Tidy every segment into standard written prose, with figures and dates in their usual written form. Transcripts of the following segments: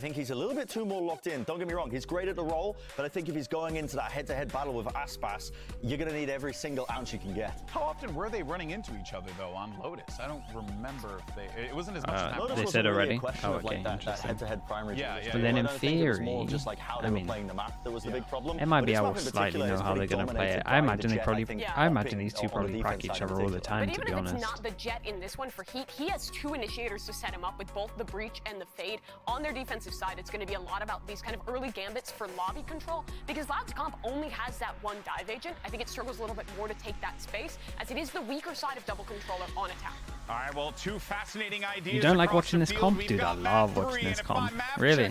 I think he's a little bit too more locked in. Don't get me wrong, he's great at the role, but I think if he's going into that head-to-head battle with Aspas, you're going to need every single ounce you can get. How often were they running into each other, though, on Lotus? I don't remember if they... It wasn't as much as Lotus they wasn't said really already? a question Oh, of okay, like that head-to-head primary. Yeah. But then in I think it was theory, more just like how they were playing the map that was the big problem. MIBR will slightly know how they're going to play it. I imagine they probably... I imagine these two probably crack each other all the time, to be honest. But even if it's not the Jet in this one for Heat, he has two initiators to set him up with both the Breach and the Fade. On their defensive side, it's going to be a lot about these kind of early gambits for lobby control, because Loud's comp only has that one dive agent. I think it struggles a little bit more to take that space, as it is the weaker side of double controller on attack. All right, well, two fascinating ideas. You don't like watching this comp? Dude, I love watching this comp. Really?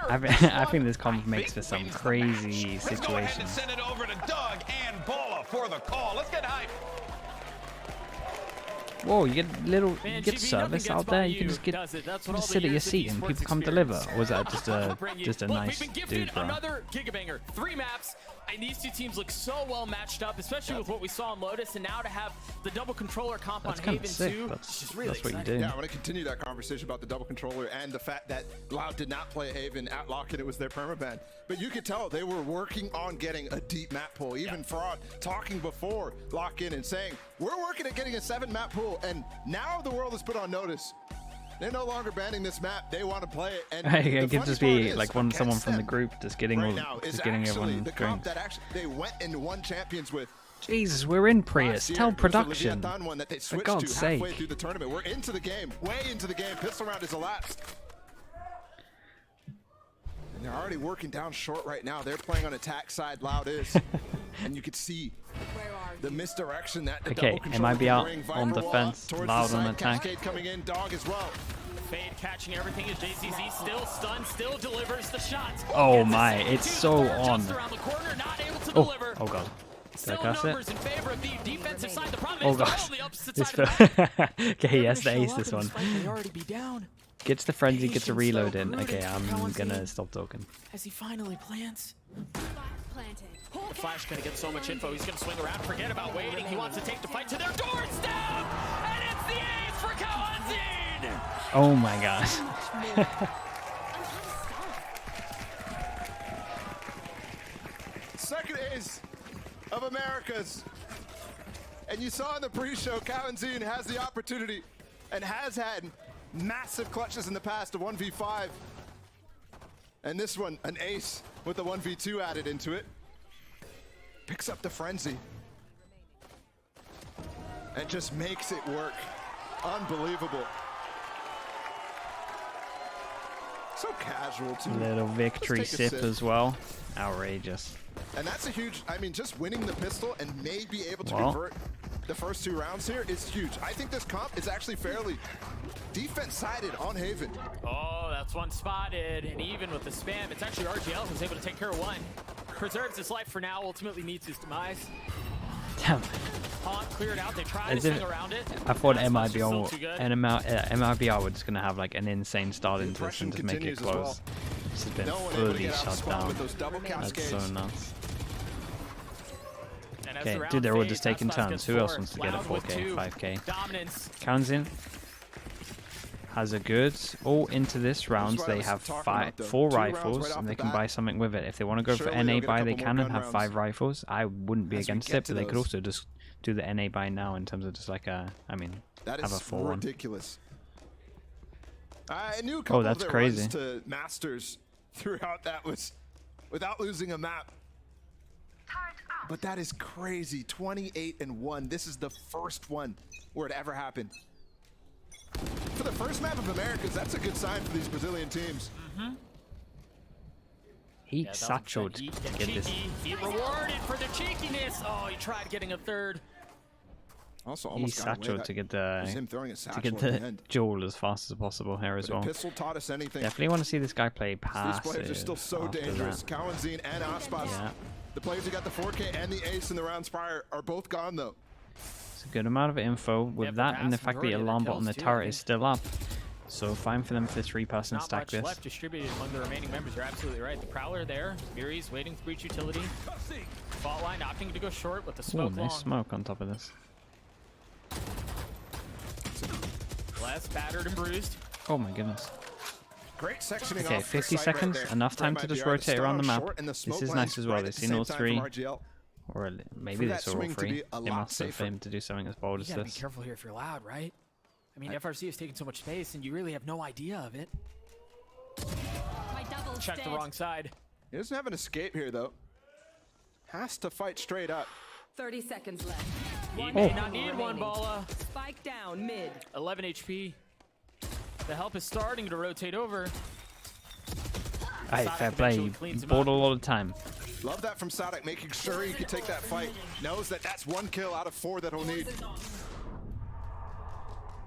I think this comp makes for some crazy situations. Let's go ahead and send it over to Doug and Bola for the call. Let's get hype. Whoa, you get service out there. You can just sit at your seat and people come deliver. Or was that just a nice dude, bro? Another gigabanger, 3 maps, and these two teams look so well matched up, especially with what we saw in Lotus, and now to have the double controller comp on Haven too. That's what you do. Yeah, I want to continue that conversation about the double controller and the fact that Loud did not play Haven at Lock-in. It was their permaban. But you could tell they were working on getting a deep map pool. Even Fraud talking before Lock-in and saying, we're working at getting a 7 map pool. And now the world is put on notice. They're no longer banning this map. They want to play it. And it could just be like someone from the group just getting everyone the comp that actually they went and won champions with. Jesus, we're in Prius. Tell production. One that they For switched God's to sake. halfway through the tournament. We're into the game, way into the game. Pistol round is elapsed. And they're already working down short right now. They're playing on attack side, Loud is. And you could see the misdirection that the Okay, MIBR on defense, Loud on attack. Cascade coming in, Dog as well. Fade catching everything as JCZ still stunned, still delivers the shots. Oh my, it's so on. Oh god. Did I cast it? In favor of the defensive side. The problem Oh is gosh. on the opposite This side of the okay, he has to ace this one. They already be down. Gets the frenzy, gets a reload in. Okay, I'm gonna stop talking. As he finally plants. The Flash gonna get so much info. He's gonna swing around, forget about waiting. He wants to take the fight to their doorstep, and it's the ace for Kawanzin. Oh my gosh. Second ace of Americas. And you saw in the pre-show, Kawanzin has the opportunity and has had massive clutches in the past, a 1v5. And this one, an ace with the 1v2 added into it. Picks up the frenzy. And just makes it work. Unbelievable. So casual too. Little victory sip as well. Outrageous. And that's a huge, I mean, just winning the pistol and may be able to convert the first 2 rounds here is huge. I think this comp is actually fairly defense-sided on Haven. Oh, that's one spotted, and even with the spam, it's actually RGL who's able to take care of one. Preserves his life for now, ultimately meets his demise. Damn. Haunt cleared out, they tried to swing around it. I thought MIBR was just gonna have like an insane start into this and just make it close. This has been fully shut down. That's so nuts. Okay, dude, they're all just taking turns. Who else wants to get a 4K, 5K? Kawanzin has a good. All into this round, they have 4 rifles, and they can buy something with it. If they want to go for NA buy, they can and have 5 rifles. I wouldn't be against it, but they could also just do the NA buy now in terms of just like a, I mean, have a 4-1. Ridiculous. I knew a couple that's of their crazy. runs to Masters throughout that was without losing a map. But that is crazy. 28-1. This is the first one where it ever happened. For the first map of Americas, that's a good sign for these Brazilian teams. He satcheled to get this. He rewarded for the cheekiness. Oh, he tried getting a third. Also, He almost got away. satcheled to get the him throwing a satchel at the end. jewel as fast as possible here as well. Pistol taught us anything. Definitely want to see this guy play These passive. players are still so dangerous. Kawanzin and Aspas. Yeah. The players who got the 4K and the ace in the rounds prior are both gone though. It's a good amount of info with that, and the fact that the alarm bot on the turret is still up. So fine for them for 3-person stack this. Not much left distributed among the remaining members. You're absolutely right. The Prowler there. Miri's waiting for breach utility. Fault line opting to go short with the smoke long. Nice smoke on top of this. Less battered and bruised. Oh my goodness. Great sectioning Okay, off 50 the site seconds, right there enough for time to just MIBR. rotate Stun around the on map. short and the This smoke is lens nice as well. right They've at the seen all same time three, from RGL. or maybe For they that saw all swing to three. be a They lot must have safer. aimed to do something as bold You as gotta be this. careful here if you're loud, right? I mean, FRC is taking so much space, and you really have no idea of it. Check the wrong side. He doesn't have an escape here, though. Has to fight straight up. 30 seconds left. He may not need one, Bala. Spike down mid. 11 HP. The help is starting to rotate over. Hey, Sadak fair play. eventually You cleans him bought up. a lot of time. Love that from Sadak, making sure he could take that fight. Knows that that's 1 kill out of 4 that he'll need.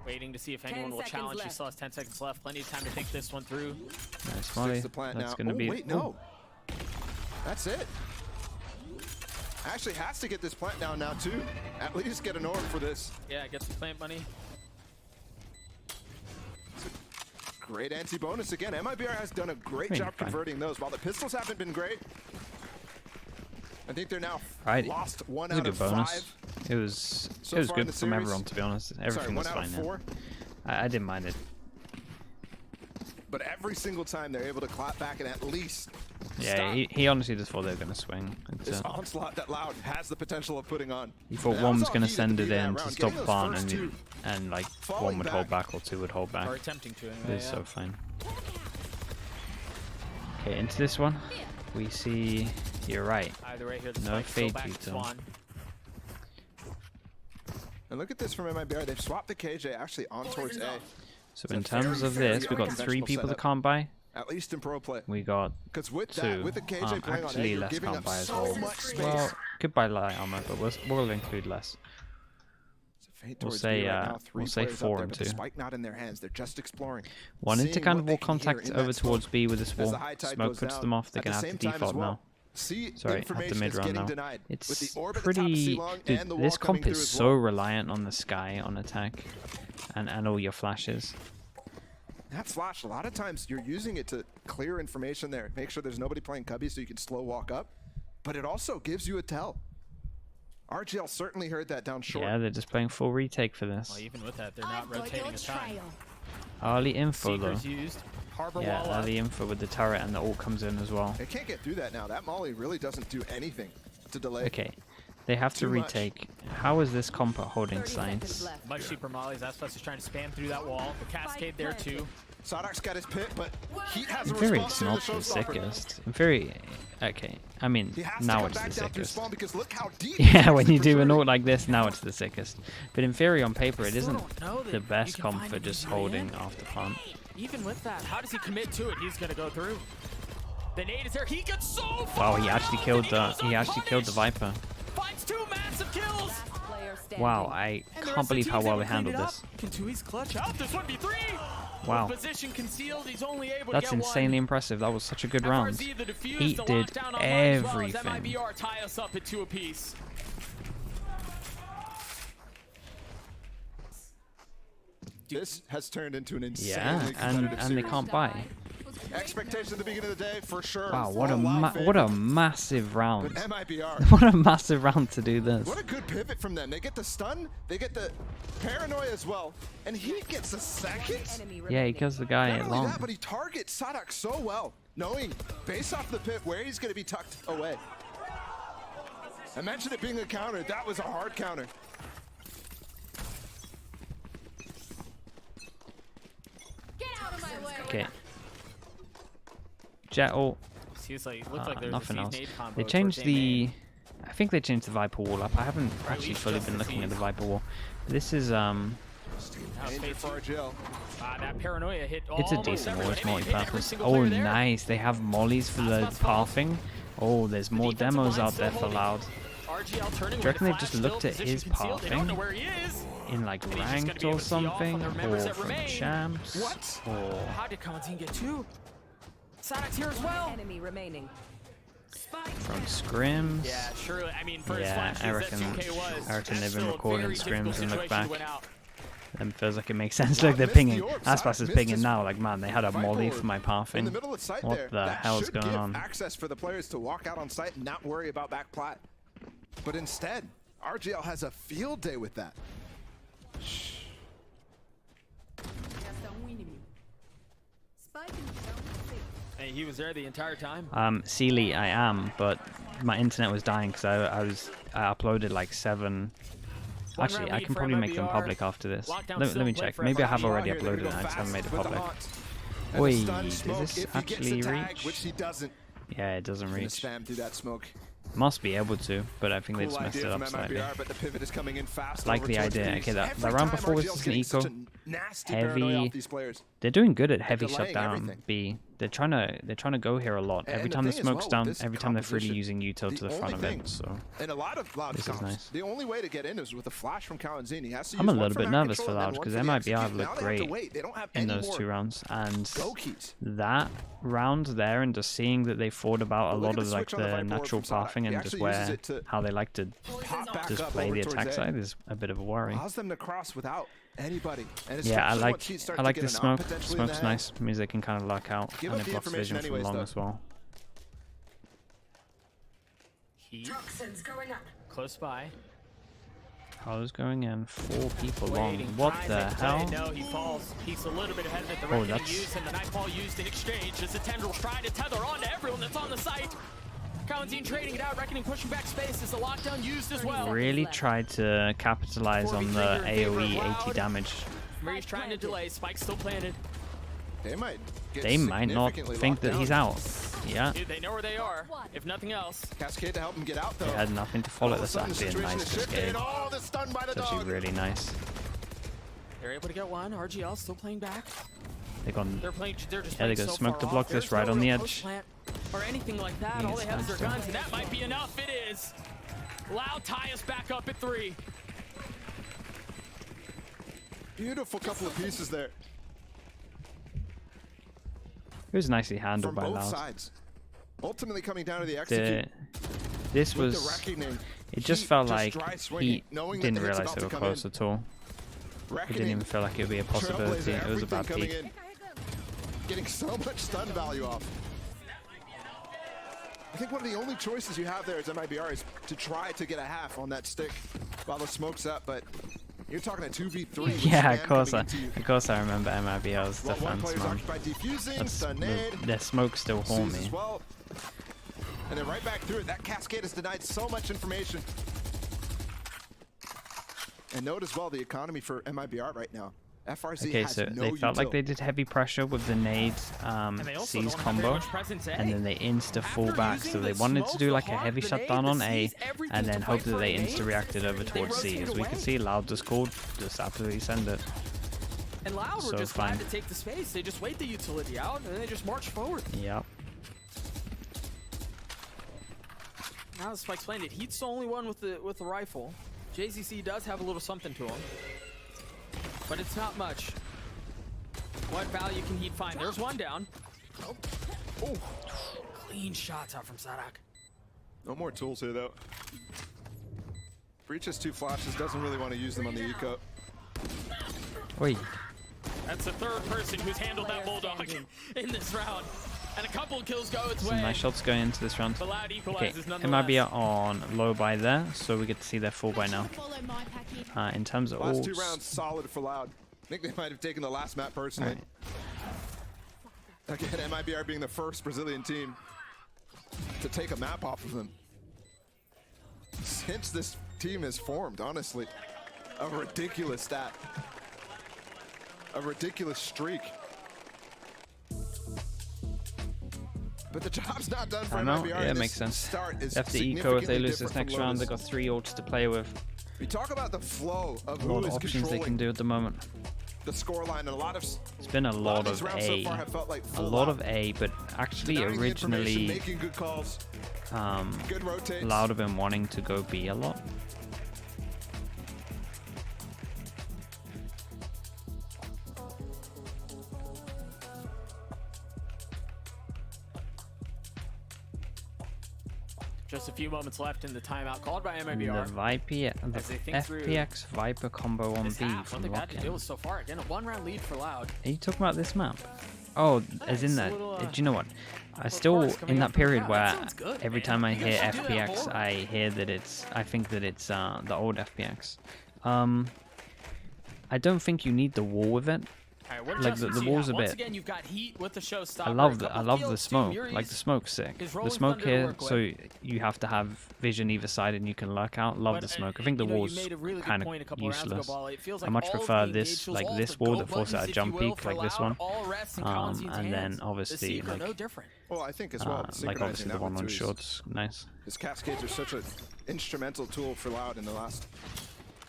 Waiting to see if 10 anyone will seconds challenge. He left. still has 10 seconds left. Plenty of time to think this one through. Nice molly. Fix the plant That's now. going to Oh, be. wait, no. That's it. Actually has to get this plant down now, too. At least get an orb for this. Yeah, get some plant money. Great anti-bonus again. MIBR has done a great Hey, job fine. converting those. While the pistols haven't been great, I think they're now Right. lost 1 It was a out good of bonus. 5. It was So it was far in good the from series. everyone, to be honest. Sorry, Everything 1 was out fine. of Yeah. 4. I didn't mind it. But every single time they're able to clap back and at least Yeah, stop he honestly just thought they were going to swing. this onslaught that Loud has the potential of putting on. He thought And that one was all going to he send needed it to be in that to round. stop Getting those Barn, first two and like falling one would hold back. back or two would hold back. Or attempting to. It Anyway, was yeah. so fine. Okay, into this one, we see. You're right. Either way here, the No spike's still fade back to beat, though. Swan. And look at this from MIBR. They've swapped the KJ actually on towards A. So It's a in terms very, of very this, we got 3 unconventional people that setup. can't buy. At least in pro play. We got Because with 2. that, with the KJ playing on A, Actually, you're less giving can't up buy as so well. much space. Well, could buy light armor, but we'll include less. It's a fade we'll towards say, B right now. 3 we'll say players 4 up there, and but the 2. spike not in their hands. They're just exploring. Wanted to Seeing kind what of they wall can hear contact in over that towards smoke B with this as wall. the high tide Smoke goes puts down. them off. They're At going the to have same to time as default well, now. See, Sorry, at the information mid is run getting now. denied. It's With the orb at the top of pretty. C-Long Dude, and the wall this coming comp through is as so well. reliant on the sky on attack, and all your flashes. That flash, a lot of times you're using it to clear information there. Make sure there's nobody playing Cubby so you can slow walk up. But it also gives you a tell. RGL certainly heard that down short. Yeah, they're just playing full retake for this. Well, even with that, they're not rotating a ton. Early info though. Seekers used. Harbor Yeah, wall up. early info with the turret and the ult comes in as well. They can't get through that now. That Molly really doesn't do anything to delay. Okay, they have to Too much. retake. How is this comp at holding 30 seconds sights? left. Much cheaper mollies. Aspas is trying to spam through that wall. The cascade there too. Sadak's got his pit, but Heat has a Inferi, response it's to the not the showstopper. sickest. Inferi, okay. I mean, He has to now come it's back the down through sickest. spawn because look how deep Yeah, when he's you do an preserving. ult like this, now it's the sickest. But Inferi on paper, it Still isn't don't know that the you best can comp find for an just easy way holding in. after plant. Even with that, how does he commit to it? He's gonna go through. The nade is there. He gets so far. Wow, he actually out, killed and the goes he actually killed the unpunished. Viper. Finds 2 massive kills. Last player standing. Wow, I And the can't rest believe of how the well team's they able to handled clean it this. up. Can Tui's clutch out? This 1v3. Wow. With position concealed, he's only able That's to get insanely one. impressive. That was such a good round. FRZ, the defuse, He the did lockdown on mine as well as everything. MIBR tie us up at 2 apiece. This has turned into an Yeah, insanely and competitive they series. can't buy. Expectation at the beginning of the day, for sure. Wow, what a All loud what a favorites. massive But round. MIBR, What a massive round to do this. what a good pivot from them. They get the stun, they get the paranoia as well, and he gets a second. Enemy Yeah, he remaining. kills the guy Not at only long. that, but he targets Sadak so well, knowing based off the pit where he's going to be tucked away. I mentioned it being a counter. That was a hard counter. Okay. Jet ult. Seems like, looked like there was Nothing a else. nade combo They towards changed A the. main. I think they changed the Viper wall up. I haven't actually least fully just been the looking at the team. Viper wall. This is Now Danger fade for RGL. that paranoia hit it's a almost decent wall. everyone. It's They hit every multi-purpose. single Oh, player there. nice. They have mollies for the That's fault. pathing. Oh, there's more Defensive demos line out there still for holding. Loud. RGL turning Do you reckon away, they've just Flash looked still at position his concealed. They don't know pathing? where he is. In like And he's just gonna ranked be or able to tee off on something, the or members that from remain. champs, What? or How did Constantine get 2? Sadak's here as well. Enemy remaining. Spike from down. scrims. Yeah, surely. I mean, for as Yeah, flashy I as reckon- that 2K was, I reckon that's they've been still a recording very scrims difficult and look situation to back. win out. And feels like it makes sense. Wow, Like they're missed the pinging. orb. Aspas Sadak is missed pinging his now. Like man, they had a Viper molly orb for my in pathing. the middle of site What there. the that hell's should going give on? access for the players to walk out on site and not worry about back plat. But instead, RGL has a field day with that. Spike and Hey, he was there the entire time. Sealy, I am, but my internet was dying because I uploaded like 7. Actually, I can probably make them public after this. Let me check. Maybe I have already uploaded it. I just haven't made it public. Wait, does this actually reach? Yeah, it doesn't reach. Spam through that smoke. Must be able to, but I think they just messed it up slightly. I like the idea. Okay, that round before was just an eco. Heavy. They're doing good at heavy shutdown B. They're trying to go here a lot. Every time the smoke's done, every time they're freely using util to the front of it. So this is nice. The only way to get in is with a flash from Kalanzini. I'm a little bit nervous for Loud because MIBR have looked great in those 2 rounds, and that round there, and just seeing that they thought about a lot of like the natural pathing and just how they like to just play the attack side is a bit of a worry. Allows them to cross without anybody. Yeah, I like this smoke. Smoke's nice. Means they can kind of luck out, and it blocks vision from long as well. Heat. Close by. Holo's going in. 4 people long. What the hell? No, he falls. He's a little bit ahead of it. The Oh, that's... used and the nightfall used in exchange as the tendrils trying to tether on to everyone that's on the site. Kalanzini trading it out, Reckoning pushing back space as the lockdown used as well. Really tried to capitalize on the AoE 80 damage. Marie's trying to delay, Spike's still planted. They might not think that he's out. Yeah. Dude, they know where they are, if nothing else. Cascade to help him get out though. They had nothing to follow. That's actually a nice cascade. It's actually really nice. They're able to get one. RGL still playing back. They're just they got smoke to block this right on the edge. Or anything like that. All they have is their guns, and that might be enough. It is. Loud tie us back up at 3. Beautiful couple of pieces there. It was nicely handled by Loud. Sides. Ultimately coming down to the execute. This was... It just felt like he didn't realize they were close at all. It didn't even feel like it would be a possibility. It was a bad peek. Getting so much stun value off. I think one of the only choices you have there as MIBR is to try to get a half on that stick while the smoke's up, but you're talking a 2v3. Yeah, of course I remember MIBR's defense, man. Their smoke still haunt me. And then right back through it, that cascade has denied so much information. And note as well the economy for MIBR right now. FRZ okay, so they felt like they did heavy pressure with the nade C's combo, and then they insta fall back. So they wanted to do like a heavy shutdown on A, and then hope that they insta reacted over towards C. As we can see, Loud just called, just absolutely send it. And Loud were just glad to take the space. They just wait the utility out, and then they just march forward. Yep. Now the Spike's playing it. Heat's the only one with the rifle. JZC does have a little something to him, but it's not much. What value can Heat find? There's one down. Oh, clean shots out from Sadak. No more tools here though. Breach has 2 flashes, doesn't really want to use them on the eco. Wait. That's the 3rd person who's handled that Bulldog in this round. And a couple of kills go its way. Some nice shots going into this round. Okay, MIBR on low buy there, so we get to see their full buy now. In terms of last 2 rounds, solid for Loud. I think they might have taken the last map personally. Right. Again, MIBR being the first Brazilian team to take a map off of them since this team is formed, honestly. A ridiculous stat. A ridiculous streak. But the job's not done for MIBR. Yeah, it makes sense. After eco, if they lose this next round, they've got 3 ults to play with. We talk about the flow of a lot of options they can do at the moment. The scoreline and a lot of it's been a lot of A, a lot of A, but actually originally Loud have been wanting to go B a lot. Just a few moments left in the timeout called by MIBR. The FPX Viper combo on B from They've had to deal Lock-in. with so far. Again, a 1-round lead for Loud. Are you talking about this map? Oh, as in that. Do you know what? I still in that period where every time I hear FPX, I hear that it's. I think that it's the old FPX. I don't think you need the wall with it. Alright, what like the adjustments do you wall's have? a Once bit. again, you've got heat with the showstopper. I love a the couple fields, too. smoke. Muri's Like the smoke's sick. is The rolling smoke thunder to here, work with. so you have to have vision either side and you can lurk out. Love But, the smoke. I think the you know, you wall's made a really good kind of point a couple rounds ago, useless. Ball. It feels I like much all of prefer the this, engaged like tools, this all the wall go that forces buttons, a if jump you will, peak for like this Loud, one. all rests in Kalenzin's And then hands. The obviously Seeker, like no different. Well, I think as well, like synchronizing obviously the that one on too is- shorts, nice. His cascades are such an instrumental tool for Loud in the last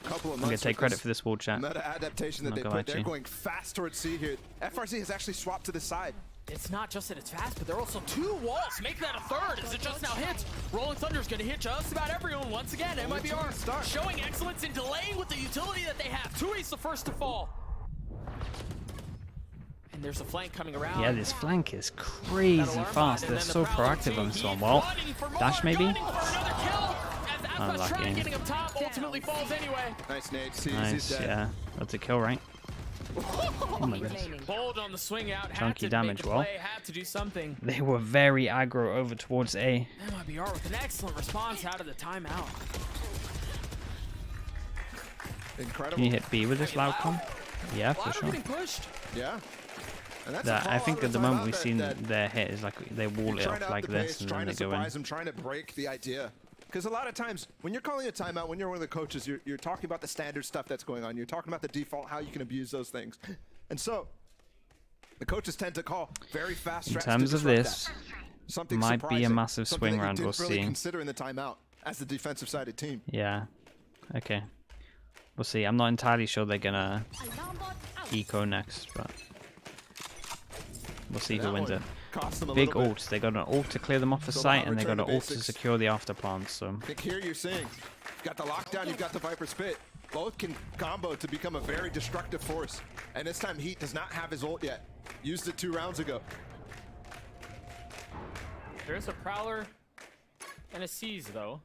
couple of months. I'm gonna take with credit this for this wall chat. meta adaptation that Not they gonna lie put. to They're you. going fast towards C here. FRC has actually swapped to the side. It's not just that it's fast, but there are also 2 walls. Make that a third as it just now hits. Rolling Thunder's going to hit just about everyone once again. MIBR showing excellence in delaying with the utility that they have. 2A's the first to fall. And there's a flank coming around. Yeah, this flank is crazy fast. They're so proactive on this one. Well, dash maybe? Unlucky. Getting up top ultimately falls anyway. Nice nade. Sees he's Nice, dead. yeah. That's a kill, right? Oh my goodness. Remaining. Bold on the swing out. Had Chunky to damage, make a well. play, had to do something. They were very aggro over towards A. MIBR with an excellent response out of the timeout. Incredible. Can you hit B with this loud comp? Yeah, for Loud are sure. getting pushed. Yeah. And that's a That, call I think out at of the timeout moment we've that- seen that their hit is like they wall you're it trying up to like up the this pace, and trying then to they go in. surprise them, trying to break the idea. Because a lot of times when you're calling a timeout, when you're one of the coaches, you're talking about the standard stuff that's going on. You're talking about the default, how you can abuse those things. And so the coaches tend to call very fast In strats terms to of disrupt this, that. Something might be a surprising, massive something swing that you round, we'll didn't really see. consider in the timeout as the defensive sided team. Yeah. Okay. We'll see. I'm not entirely sure they're gonna eco next, but we'll see who That wins one it. cost them a Big little bit. ult. They got an ult to clear them off the So site, now and they return got to an ult to basics. secure the after plant. So I think here you're seeing, you've got the lockdown, you've got the Viper Spit. Both can combo to become a very destructive force. And this time Heat does not have his ult yet. Used it 2 rounds ago. There's a Prowler and a Seize, though.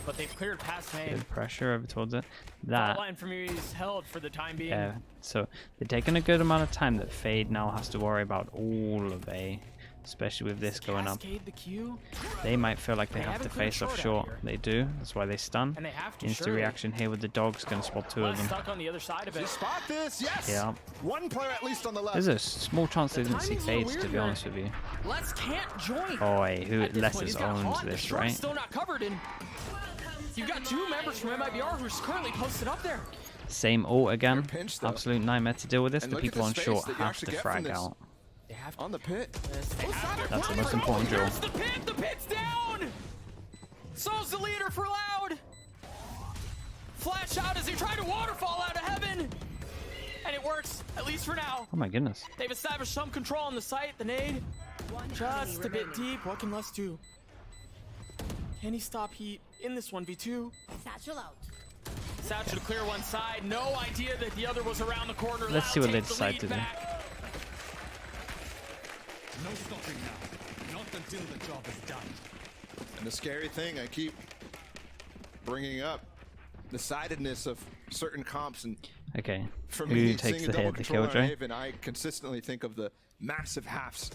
But they've cleared past main. good pressure over towards it. Fault That. line for me is held for the time being. Yeah. So they're taking a good amount of time. That Fade now has to worry about all of A, especially with this going up. Cascade the Q, They might feel like they They have to haven't cleared face off short out short. here. They do. That's why they stun. and they have to. Instant surely. reaction here with the dogs. Gonna spot 2 of Less them. stuck on the other side of it. You spot this, yes! Yeah. One player at least on the left. There's a small chance they The didn't see timing's a little Fades, to weird be here. honest with you. Les can't join. Oi, who At this Les point, has he's got owned Haunt, the this, short's right? still not covered, and you've got 2 members from MIBR who's currently posted up there. Same ult again. They're pinched, though. Absolute nightmare to deal with this. And The look at people the on space short that you have actually to get from frag this. out. They have On the pit. That's the most important drill. There's the pit. The pit's down. So's the leader for Loud. Flash out as he tried to waterfall out of heaven. And it works, at least for now. Oh my goodness. They've established some control on the site. The nade just a bit deep. What can Les do? Can he stop Heat in this 1v2? Satchel out. Satchel to clear one side. No idea that the other was around the corner. Let's Loud see what they takes the decide lead to do. back. No stopping now. Not until the job is done. And the scary thing I keep bringing up, the sidedness of certain comps. And Okay. for Who me, takes seeing a the double hit? The controller on Killjoy? Haven, I consistently think of the massive halves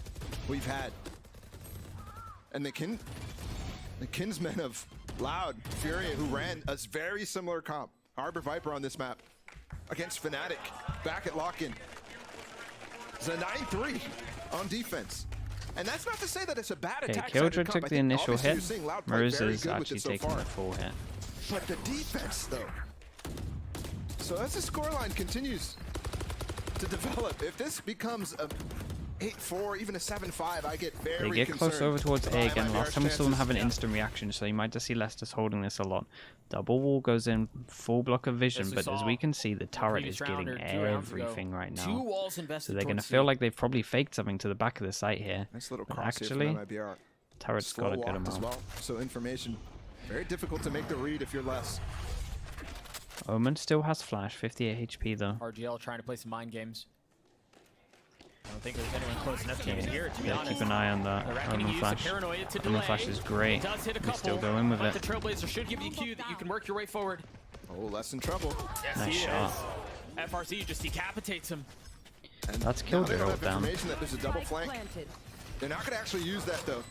we've had. And the kinsmen of Loud, Fury, who ran a very similar comp, Arbor Viper on this map, against Fnatic, back at lock-in. It's a 9-3 on defense. And that's not to say that it's a bad Okay, attack. Killjoy took the initial hit. Maruz is actually actually taking the full hit. But the defense, though. So as the scoreline continues to develop, if this becomes a 8-4, even a 7-5, I get very They get close concerned over towards about A again. MIBR's Last time we saw them chances. have an instant reaction, so you might just see Leicester holding this a lot. Double wall goes in, full block of vision, As we but as saw we can see, the turret previous is round getting or 2 rounds ago. everything right 2 now. walls invested So they're going to towards feel C. like they've probably faked something to the back of the site here. Nice little But cross actually, here from MIBR. turret's Slow got a good walked as amount. well. So information, very difficult to make the read if you're less. Omen still has flash, 58 HP though. RGL trying to play some mind games. I don't think there's anyone close enough to even hear it, to be Yeah, honest. keep an eye on that. The Reckoning Omen used flash. the paranoia to Omen delay. flash is great. Does hit a We couple, still go in with but it. the Trailblazer should give you a cue that you can work your way forward. Oh, less in trouble. Yes, Nice he shot. is. FRC just decapitates him. And That's now Killjoy they don't have down. information that there's a double Spike flank. planted. They're not going to actually use that, though.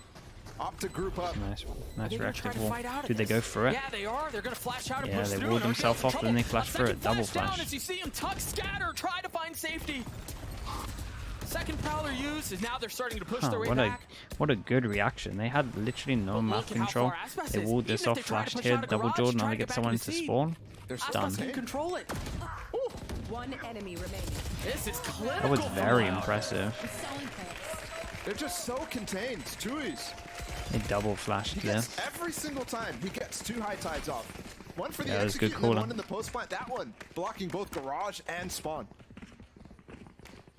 Opt to group up. Nice, nice They're gonna try reactive to wall. fight out of Did they this. go for it? Yeah, they are. They're gonna flash out and Yeah, push they through. walled and themselves RGL's in off, then they trouble. flashed A through second it. Double down flash. as you see him tuck, scatter, try to find safety. Second Prowler used is now they're starting to push their way What back. a good reaction. They had literally no But map look at how control. far Aspas They is. walled this Even if off, they try to flashed push here, out a double garage, Jordan, now try they to get get someone back to in the spawn. They're Done. Aspas can control it. One enemy remaining. This is clinical. That was from very Loud. impressive. They're just so contained. Tui's. They double flashed He this. gets every single time. He gets 2 high tides off. One for the Yeah, that was execute good and then calling. one in the post plant. That one blocking both garage and spawn.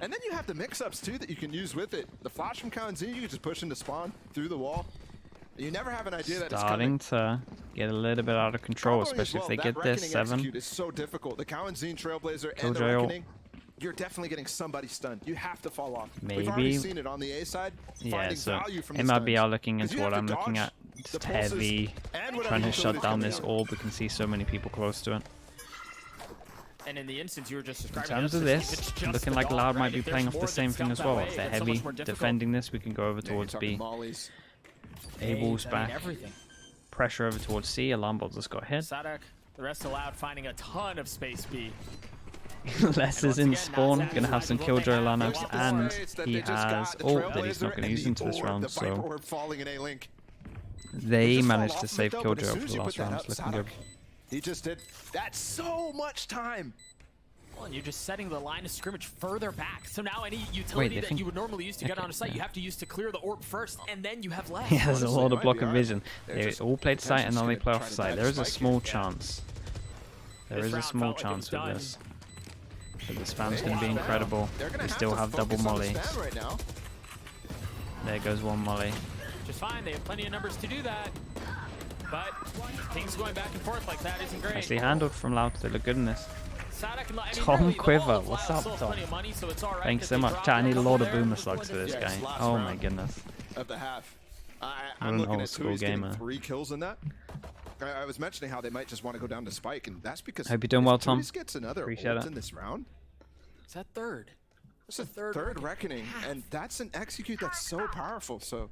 And then you have the mix-ups too that you can use with it. The flash from Kawanzi, you can just push into spawn through the wall. You never have an idea that Starting it's coming. to get a little bit out of control, Comboing as especially well, if they that get this Reckoning 7. execute is so difficult. The Kawanzi Trailblazer and the Killjoy ult. Reckoning, you're definitely getting somebody stunned. You have to fall off. We've Maybe. already seen it on the A side. Yeah, Finding so value from the MIBR stuns. looking 'Cause into you what have I'm to looking dodge at. the Just pulses heavy, and whatever trying to utilities shut down coming this out. orb. We can see so many people close to it. And in the instance you were just In describing, terms of it's this, just looking the like dog, Loud right? might be If there's playing off more the than same thing scout as that well. way, If they're it's so heavy much more difficult. defending this, we can go over Yeah, you're towards talking B. mollies. Abel's I mean, back. everything. Pressure over towards C. Alarm bot just got hit. Sadak, the rest of Loud finding a ton of space B. Les is in spawn, gonna have some Killjoy Lanos, and he has ult that he's not gonna use into this round, so they managed to save Killjoy over the last round. It's looking good. He just did. That's so much time. Well, and you're just setting the line of scrimmage further back. So now any utility that you would normally use to get onto site, you have to use to clear the orb first, and then you have less. He has a lot of block of MIBR, vision. they're They just all played site and then they potentially play gonna off try to site. dive There is a spike small here. chance. There This is a round small felt like it was chance with done. this. But this spam's They going to be have incredible. They're gonna They still to have double focus on the molly. spam right now. There goes one molly. Just fine. They have plenty of numbers to do that. But things going back and forth like that isn't great. Nicely handled from Loud. They look good in this. Sadak and, Tom really, Quiver, all of what's Loud up, still have Tom? plenty of money, so it's all right Thanks that so they much. dropped Chat, I need a couple lot of there. boomer slugs for this Yeah, guy. it's last Oh my round. goodness. Of the half. What I'm an looking old at school Tui's getting gamer. 3 kills in that. I was mentioning how they might just want to go down to Spike, and that's because Hope you're doing if well, Tom. Tui's gets another Appreciate ult it. in this round. Is that third? It's a third reckoning, and that's an execute that's so powerful. So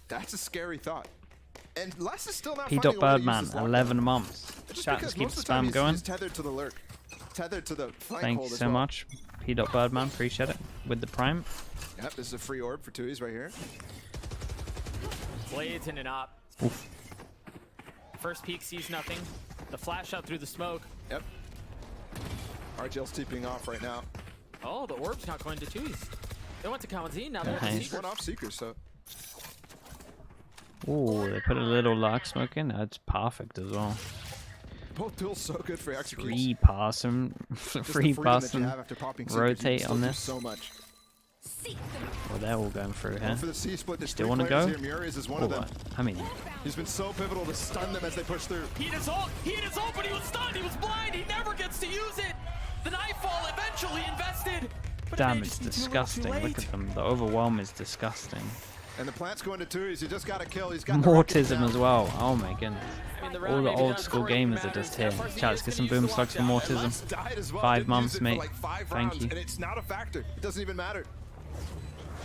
that's a scary thought. And Les is still not P. finding a way to use Birdman, his lockdown. 11 months. Just Chat, because just keep most the of the time spam going. He's tethered to the lurk, tethered to the flank Thank hold you as so well. much. P. Birdman, appreciate it. With the prime. Yep, this is a free orb for Tui's right here. Blades in and up. Oof. First peek sees nothing. The flash out through the smoke. Yep. RGL's TPing off right now. Oh, the orb's not going to Tui's. They went to Kawanzi, now they're at the Nice. He's Seekers. one off Seeker, so Ooh, they put a little lark smoke in. That's perfect as well. both tools so good for executes. Free pass him. Just the Free freedom pass that you him. have after popping Seekers, you Rotate can on still do this. so much. Well, they're all going through Going here. for the C split. There's Still 3 wanna players go? here. Murias is one Oh, of them. I mean, He's been so pivotal to stun them as they push through. He hit his ult, but he was stunned, he was blind, he never gets to use it. The Nightfall eventually invested. But it damn, may it's just be too little, too disgusting. Look late. at them. The overwhelm is disgusting. And the plant's going to Tui's. He just got a kill. He's got the rocket Mortism down. as well. Oh my goodness. I mean, the All round the may be old done school before it even gamers are matters. just here. FRC Chat, is get gonna some use boom the slugs for lockdown. And Les Mortism. died as well. 5 Didn't months, use it mate. For like 5 Thank rounds, you. And it's not a factor. It doesn't even matter.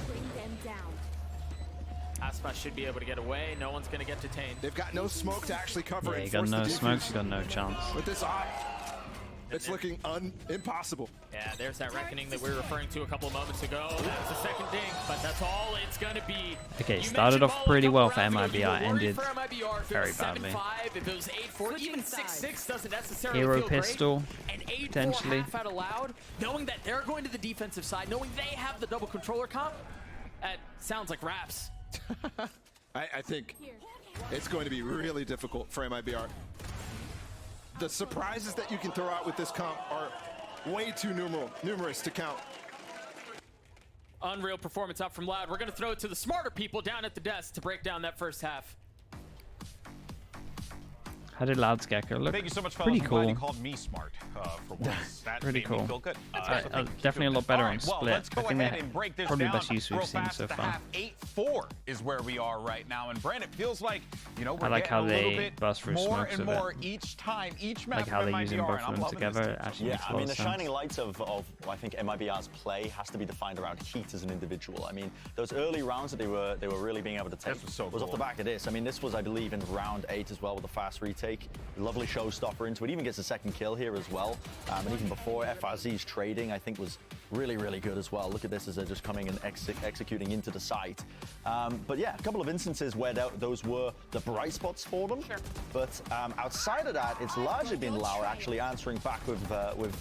Bring them down. Aspas should be able to get away. No one's going to get detained. They've got no smoke to actually cover Yeah, and you got force no the smokes, defuse. you got no chance. With this op, it's looking impossible. Yeah, there's that reckoning that we were referring to a couple of moments ago. That's the second ding, but that's all it's going to be. Okay, You started mentioned off Ball a pretty couple well for rounds ago. You MIBR, were worried ended for MIBR if it very was badly. 7-5, if it was 8-4, even 6-6 doesn't necessarily Hero feel pistol, great. And 8-4 potentially. half out aloud, knowing that they're going to the defensive side, knowing they have the double controller comp, that sounds like raps. I think it's going to be really difficult for MIBR. The surprises that you can throw out with this comp are way too numerous to count. Unreal performance out from Loud. We're going to throw it to the smarter people down at the desk to break down that first half. How did Loud's Gecko look? Thank you so much, fellas. Pretty I'm glad cool. you called me smart for once. That Pretty made me cool. feel good. Definitely a lot better All on right, well, Split. let's go I think ahead they're and break this probably the down best use we've real seen fast so at the far. half. 8-4 4 is where we are right now. And Brent, it feels like, you know, we're I like getting how a little they bit bust through more smokes and with more it. each time, each map Like how of they're using MIBR, both and of I'm them loving together. this It actually Yeah, makes a I lot mean, the of sense. shining lights of I think MIBR's play has to be defined around Heat as an individual. I mean, those early rounds that they were really being able to take This was so was off cool. the back of this. I mean, this was, I believe, in round 8 as well with a fast retake. Lovely showstopper into it. Even gets a second kill here as well. And even before, FRZ's trading, I think, was really, really good as well. Look at this as they're just coming and executing into the site. But yeah, a couple of instances where those were the bright spots for them. Sure. But outside of that, it's largely been Loud actually answering back with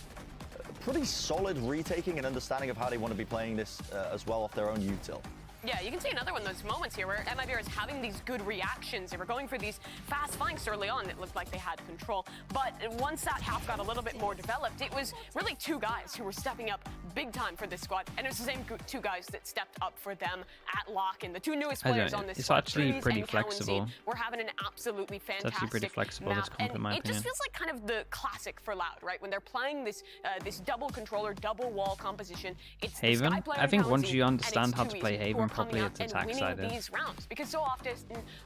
pretty solid retaking and understanding of how they want to be playing this as well off their own util. Yeah, you can see another one of those moments here where MIBR is having these good reactions. They were going for these fast flanks early on. It looked like they had control. But once that half got a little bit more developed, it was really 2 guys who were stepping up big time for this squad. And it was the same 2 guys that stepped up for them at lock. And the 2 newest players on this it's squad, actually Freeze pretty and flexible. Kalenzi, we're having an absolutely fantastic actually pretty flexible, this map. comp, in my And it just opinion. feels like kind of the classic for Loud, right? When they're playing this this double controller, double wall composition, it's Haven? the Sky player I think Kalenzi, once you and understand it's how to play 2Es who Haven are coming properly, out it's and attack winning sided. these rounds, because so often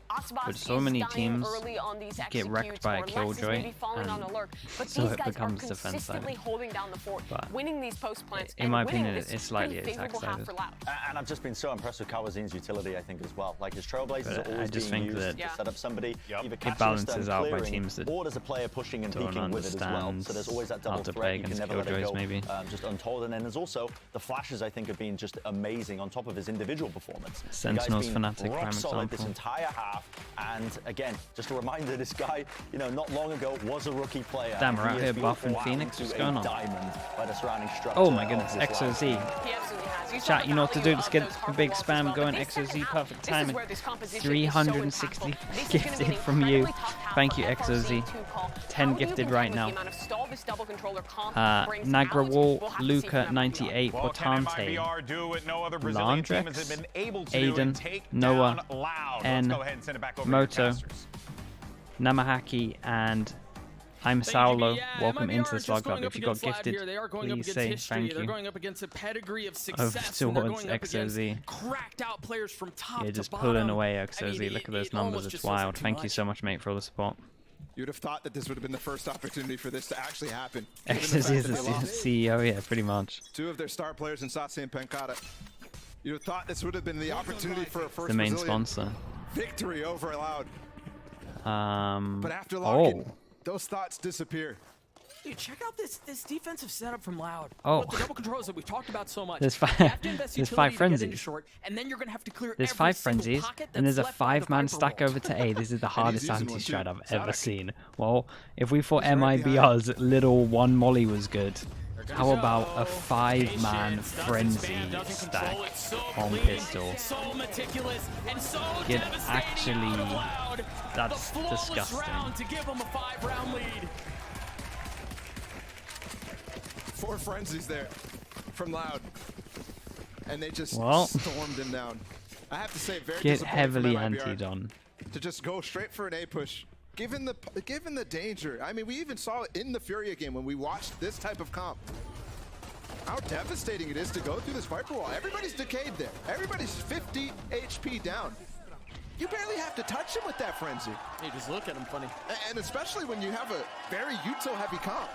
Oxbox But so is many dying teams early on these get wrecked executes, by a or Lex is killjoy, maybe falling on and alert. But so these it guys are becomes defense-sided. consistently holding down the fort, But winning these post plants, in and my winning opinion, this it's slightly pretty favorable half attack-sided. for Loud. And I've just been so impressed with Kawazin's utility, I think, as well. Like, his Trailblazers But are I always just being think used that to set up somebody, either it catching a balances stun, out by clearing, teams that or there's a player pushing and don't peeking with it as well. understand So there's always that how double to threat. play You can against never let it killjoys, go maybe. just untold. And then there's also the flashes, I think, have been just amazing on top of his individual performance. The guy's Sentinel's been Fnatic, rock prime solid this example. entire half. And again, just a reminder, this guy, you know, not long ago was a rookie player. Damn, we're He out has here been buffing wound Phoenix. to What's a going on? diamond by the surrounding structure Oh my of goodness, this line. XOZ. He absolutely has. You saw Chat, the you know what to value do. Let's of get those a harbor big walls as spam well. going. But this second XOZ, half, perfect this is timing. where this composition is so 360 impactful. This is gonna gifted be an from you. incredibly tough half Thank for you, FRZ XOZ. to call. 10 How do you gifted contend right with now. the amount of stall this double controller comp brings Nagra out? Wall, We'll have to see Luca, from MIBR. 98, Well, can Portante, MIBR do what no other Brazilian team has Landrex, been able to do and Aiden, take Noah, down Loud? and Let's go ahead and send it back over Moto. to your casters. Namahaki, and I'm Thank you, Saulo. yeah, Welcome MIBR into the just slot going club. up If you got against Loud gifted, here. They are going up please against say history. thank They're you. going up against a pedigree of success. and towards they're going up against XOZ. cracked out players from top Yeah, to just bottom. pulling away I XOZ. mean, Look at those it numbers. almost It's just feels like wild. too Thank you much. so much, mate, for all the support. You'd have thought that this would have been the first opportunity for this to actually happen. given the XOZ fact is that the they lost CEO, yeah, pretty much. 2 of their star players in Satsi and Pankata. You'd have thought this would have been the opportunity for a first The main Brazilian sponsor. victory over Loud. But But after locking, oh, those thoughts disappear. Dude, check out this defensive setup from Loud. Oh. With the double controls that we've talked about so much. There's You five- have to invest there's utility 5 to get into frenzies. short, and then you're gonna have to clear there's every 5 single frenzies, pocket and there's a that's left by the 5-man Viper stack roll. over to A. This is the hardest using one anti-strat too. I've ever Zadok. seen. Well, if we thought He's right behind. MIBR's little 1 molly was good, There how goes about a Joe. 5-man Patience, doesn't frenzy spam, doesn't stack control it, so on clean, pistol? So meticulous and so Get devastating actually- out of Loud. that's the flawless disgusting. round to give them a 5-round lead. 4 frenzies there from Loud. And they just Well. stormed him down. I have to say, very Get disappointing heavily from MIBR antied on. to just go straight for an A push. Given the danger. I mean, we even saw it in the Furia game when we watched this type of comp. How devastating it is to go through this Viper wall. Everybody's decayed there. Everybody's 50 HP down. You barely have to touch him with that frenzy. Hey, just look at him funny. And especially when you have a very util heavy comp.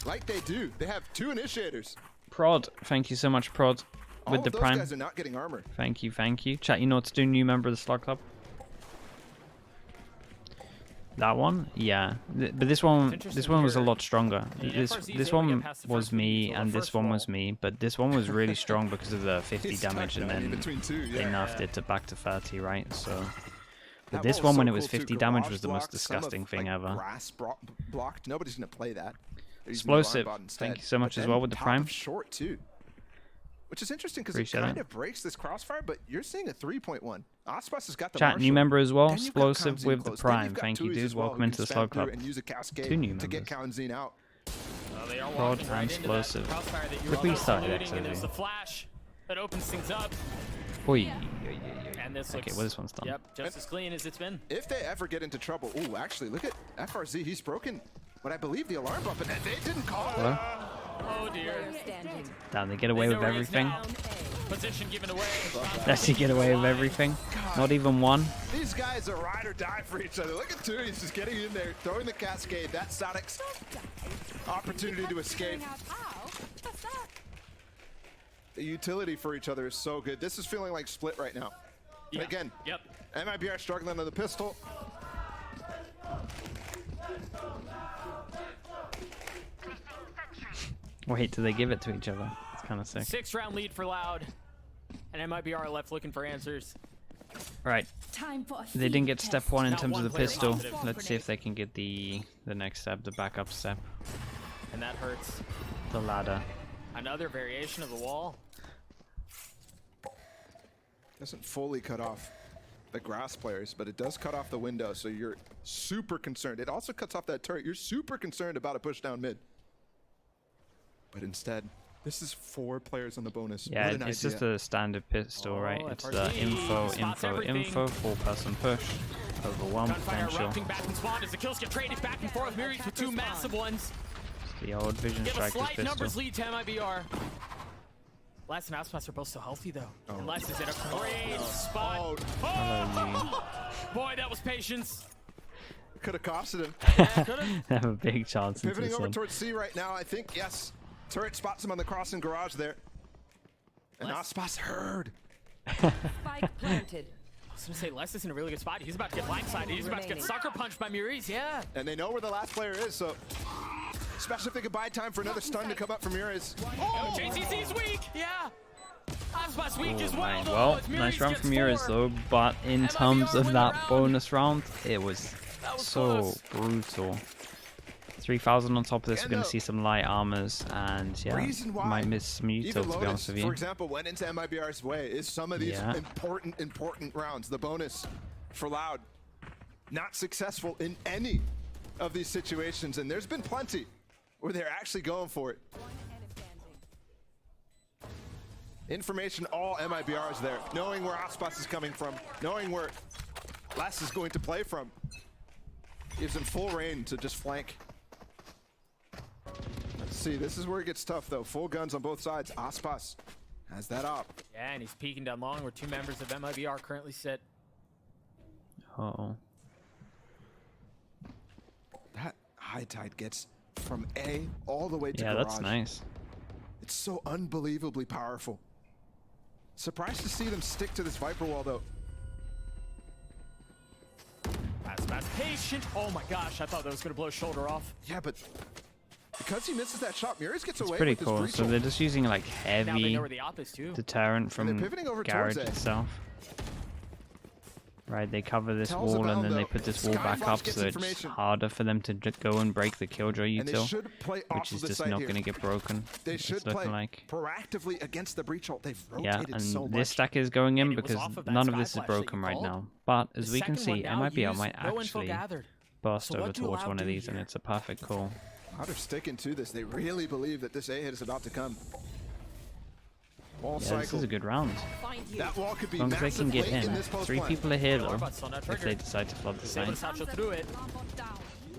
Like they do. They have 2 initiators. Prod, thank you so much, Prod, All with of the those prime. guys are not getting armor. Thank you, thank you. Chat, you know what to do, new member of the slot club. That one, yeah, but this one was a lot stronger. This one was me, and this one was me, but this one was really strong because of the 50 He's damage, stuck and now in then between 2, they yeah. nerfed it to back to 30, right? So, but That this wall one, was when so it was cool, too. 50 damage, Garage was the most blocked, some of, disgusting thing like, ever. Grass blocked. Nobody's gonna play that. They're using the Explosive, alarm bot instead. thank you so much But as well then with the top prime. of short too, which is interesting because it Appreciate kind it. of breaks this crossfire. But you're seeing a 3.1. Ospas has got the Chat, new Marshall. member as well. Then you've got Explosive Kaunzin with the close. Then prime. you've got Thank you, Tui's dude. as well, Welcome who into can the spam slot through club. and use a cascade 2 new to get members. Kaunzin out. They are Prod walking and right into that explosive. crossfire that you Quickly were started, alluding, and XOZ. there's the flash that opens things up. Oi. And this Okay, looks, well, this one's done. Yep, just as clean as it's been. If they ever get into trouble, ooh, actually, look at FRZ. He's broken what I believe the alarm button. They didn't call it. Hello? Oh dear. Player standing. Damn, they get away They with know where he is everything. now. Down A. Position given away. Does he get away with everything? Not even one. These guys are ride or die for each other. Look at Tui, he's just getting in there, throwing the cascade. That Sonic's opportunity to escape. The utility for each other is so good. This is feeling like Split right now. Yeah. Again, Yep. MIBR struggling on the pistol. Wait, do they give it to each other? It's kind of sick. 6-round lead for Loud. And MIBR left looking for answers. Right. Time for a They didn't get step one in Not terms one of the player pistol. positive. Let's see if they can get the next step, the backup step, And that hurts. the ladder. Another variation of the wall. Doesn't fully cut off the grass players, but it does cut off the window, so you're super concerned. It also cuts off that turret. You're super concerned about a push down mid. But instead, this is 4 players on the bonus. Yeah, What an it's idea. just a standard pistol, right? It's the FRZ info, spots info, everything. info, 4-person push, overwhelm Gunfire potential. erupting back and spawn as the kills get traded back and forth. Mirrors with 2 massive ones. The old Vision Give a Striker's slight numbers pistol. lead to MIBR. Les and Aspas are both so healthy though. And Les is in a great spot. Hello, Boy, that was patience. Could have costed him. They have a big chance into Pivoting this over one. towards C right now, I think. Yes. Turret spots him on the crossing garage there. And Aspas heard. spike planted. I was gonna say Les is in a really good spot. He's about to get blindsided. He's about to get sucker punched by Muriz. Yeah. And they know where the last player is, so especially if they could buy time for another stun to come up from Muriz. Oh, JCC's weak. Yeah. Aspas weak as Oh, well. man. Though, Well, as nice Muriz round gets from Muriz 4. though, but in MIBR terms of win the that round. bonus round, it was was so close. brutal. 3,000 on top of this, we're And going the to see some light armors, and yeah, reason why might miss some util, even to be Lotus, honest with you. for example, went into MIBR's way is some of these Yeah. important rounds. The bonus for Loud, not successful in any of these situations, and there's been plenty where they're actually going for it. Information, all MIBR is there. Knowing where Aspas is coming from, knowing where Les is going to play from, gives him full reign to just flank. Let's see, this is where it gets tough though. Full guns on both sides. Aspas has that op. Yeah, and he's peeking down long where 2 members of MIBR currently sit. Uh-oh. That high tide gets from A all the way to Yeah, garage. that's nice. It's so unbelievably powerful. Surprised to see them stick to this Viper wall though. Aspas patient. Oh my gosh, I thought that was gonna blow shoulder off. Yeah, but because he misses that shot, Muriz gets It's away pretty with cool. this So breach. they're just using like Now they heavy know where the op is too. deterrent And they're from pivoting over garage towards A. itself. Right, they cover this Tells wall about and then they though, put this wall back Skyflash up gets so it's information. harder for them to go and break the killjoy And they util, should play off which is of the just site not here. going to get broken. They It's should looking play like. proactively against the breach ult. They've Yeah, rotated and so this much. stack is going in And it was because off of that none of this is Skyflash that broken you right called. now. But as The we can second see, one now MIBR used, might no info actually gathered. burst So over what do towards Loud one of do these, and here? it's a perfect call. How they're sticking to this. They really believe that this A hit is about to come. Wall Yeah, cycle. this is a good round. That wall could be As long as they massive can get late in in. this post 3 plan. people are here What though, about still not if triggered? they decide to flood the He's able to site. satchel through it.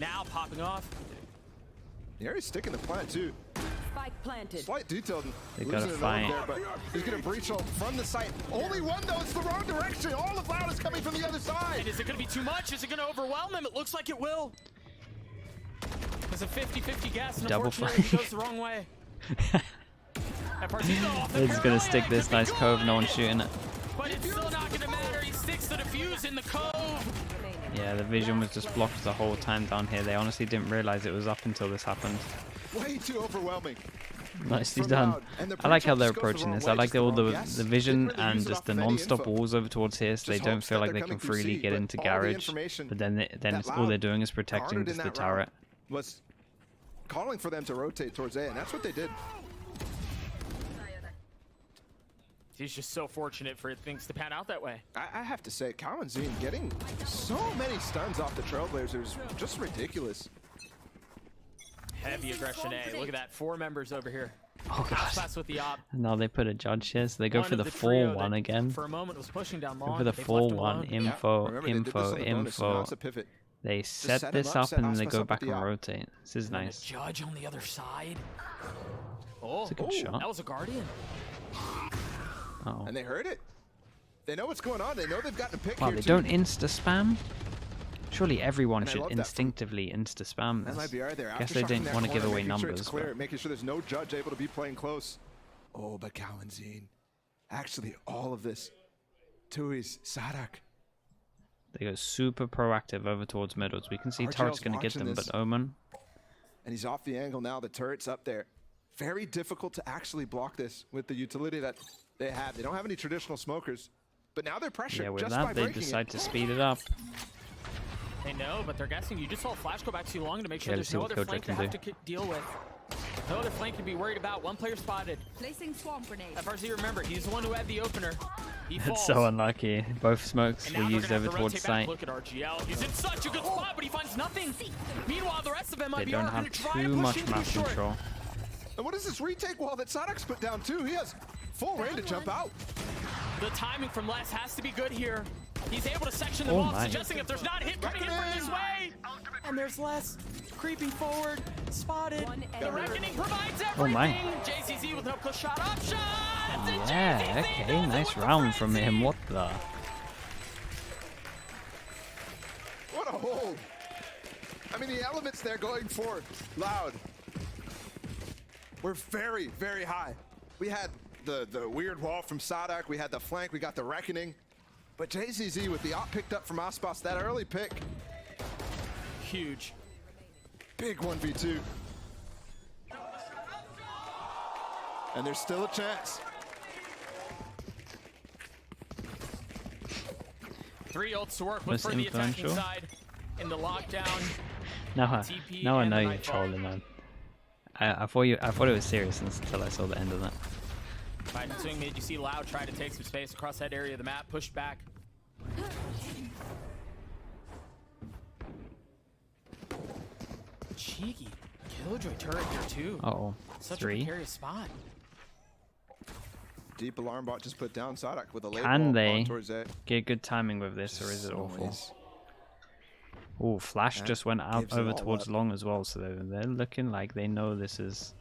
Now popping off. Yeah, he's sticking the plan too. Spike planted. Slight detail. They losing gotta it over fight. there, but he's gonna breach ult from the site. Only one though. It's the wrong direction. All of Loud is coming from the other And side. is it going to be too much? Is it going to overwhelm them? It looks like it will. There's a 50-50 guess, and Double unfortunately it flank. goes the wrong way. FRZ off the They're just gonna parallel, stick it this could be nice cove, no good. one's shooting it. But it's still not going to matter. He sticks to the fuse in the cove. Yeah, the vision was just blocked the whole time down here. They honestly didn't realize it was up until this happened. Way too overwhelming. Nicely From done. Loud. And the I like how breach they're ult just goes the approaching wrong this. way, I like just all the wrong the guess. vision Didn't really and use it just off the of any non-stop info. walls over towards here, so they Just don't hopes feel that like they're they can coming through freely C, get but into all the garage. information But then that it's all Loud they're doing is protecting garnered just in the that round turret. was calling for them to rotate towards A, and that's what they did. He's just so fortunate for things to pan out that way. I have to say, Kawanzine getting so many stuns off the Trailblazers, just ridiculous. Heavy aggression A. Look at that. 4 members over here. Oh god. Pass with the op. Now they put a judge here, so they go One for of the trio 4-1 that again. For a moment was pushing down Go long. for the They've left him 4-1 alone. info, Remember, they did this info, on the bonus, so now info. it's a pivot. They set set him this up, up set and then they Aspas go up back with and the op. rotate. This is And the nice. judge on the other side. Oh, It's a good shot. that was a guardian. Oh. And they heard it. They know what's going on. They know they've gotten a pick Wow, here they too. don't insta-spam? Surely everyone And I should love that instinctively insta-spam this. MIBR there. Guess Aftershock they in didn't that want to give corner, away making sure numbers. it's clear, but- making sure there's no judge able to be playing close. Oh, but Cowanzine. Actually, all of this. Tui's, Sadak. They go super proactive over towards middles. We can see RGL's Turret's going to get watching them, this. but Omen. And he's off the angle now. The turret's up there. Very difficult to actually block this with the utility that they have. They don't have any traditional smokers, but now they're pressured Yeah, with just by that, they breaking decide it. to speed it up. They know, but they're guessing. You just saw a flash go back too long to make sure Yeah, there's let's see no what other Killjoy flank to can have to deal with. No other flank to be worried about. One player spotted. Placing swamp grenade. FRZ, remember, he's the one who had the opener. He falls. It's so unlucky. Both smokes And were now they're used gonna have over to towards rotate back. site. Look at RGL. He's in such a good spot, but he finds nothing. Meanwhile, the rest of MIBR They don't are going have to try too to push much into map short. control. And what is this retake wall that Sadak's put down too? He has full range to jump out. The timing from Les has to be good here. He's able to section them Oh off, my. suggesting if there's not a hit coming in from this way. And there's Les creeping forward, spotted. One The enemy Reckoning provides Oh my. everything. JCZ with no close shot option. Yeah, okay, nice round from him. What the? What a hold. I mean, the elements they're going for, Loud, were very, very high. We had the weird wall from Sadak, we had the flank, we got the Reckoning. But JZZ with the op picked up from Aspas, that early pick, Huge. big 1v2. And there's still a chance. 3 ults to work with Most for the attacking influential. side in the lockdown. Now TP I and know the you're Nightfall. trolling, man. I thought it was serious until I saw the end of that. Right, swing mid, you see Loud try to take some space across that area of the map, pushed back. Cheeky. Killjoy turret here too. Uh-oh. Such a 3. precarious spot. Deep alarm bot just put down Sadak with a late Can wall they on towards A. get good timing with this, or is it So awful? nice. Oh, Flash That just went out gives it over all towards up. long as well, so they're looking like they know this is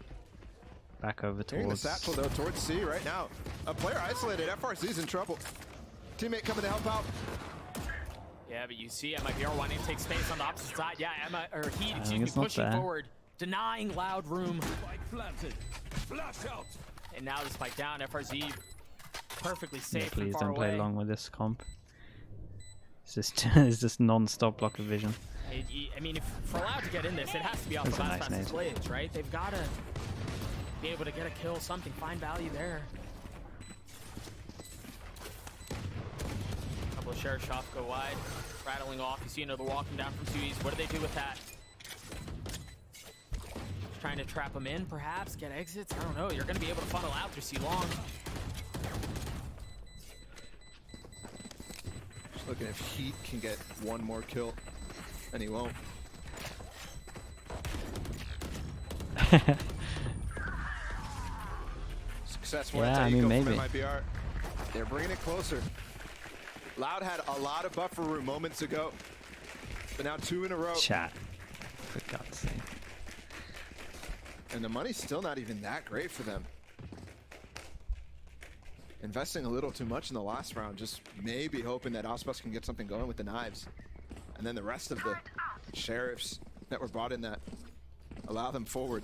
back over Hearing the towards. satchel though towards C right now. A player isolated, FRC's in trouble. Teammate coming to help out. Yeah, but you see MIBR wanting to take space on the opposite side. Yeah, Heat, excuse me, it's not pushing there. forward, denying Loud room. Spike planted. Flash out. And now the spike down, FRZ perfectly Yeah, safe from please far don't play away. along with this comp. It's just it's just non-stop block of vision. I mean, if for Loud to get in this, it has to be off That's the a last nice fastest blades, right? They've got to be able to get a kill, something, find value there. Couple of share shots go wide, rattling off. You see another walking down from 2 East. What do they do with that? Trying to trap them in, perhaps, get exits. I don't know. You're going to be able to funnel out through C long. Just looking if Heat can get one more kill, and he won't. Successful Yeah, I anti-eco mean, from maybe. MIBR. They're bringing it closer. Loud had a lot of buffer room moments ago, but now 2 in a row. Chat. For God's sake. And the money's still not even that great for them. Investing a little too much in the last round, just maybe hoping that Aspas can get something going with the knives. And then the rest of the sheriffs that were brought in that allow them forward.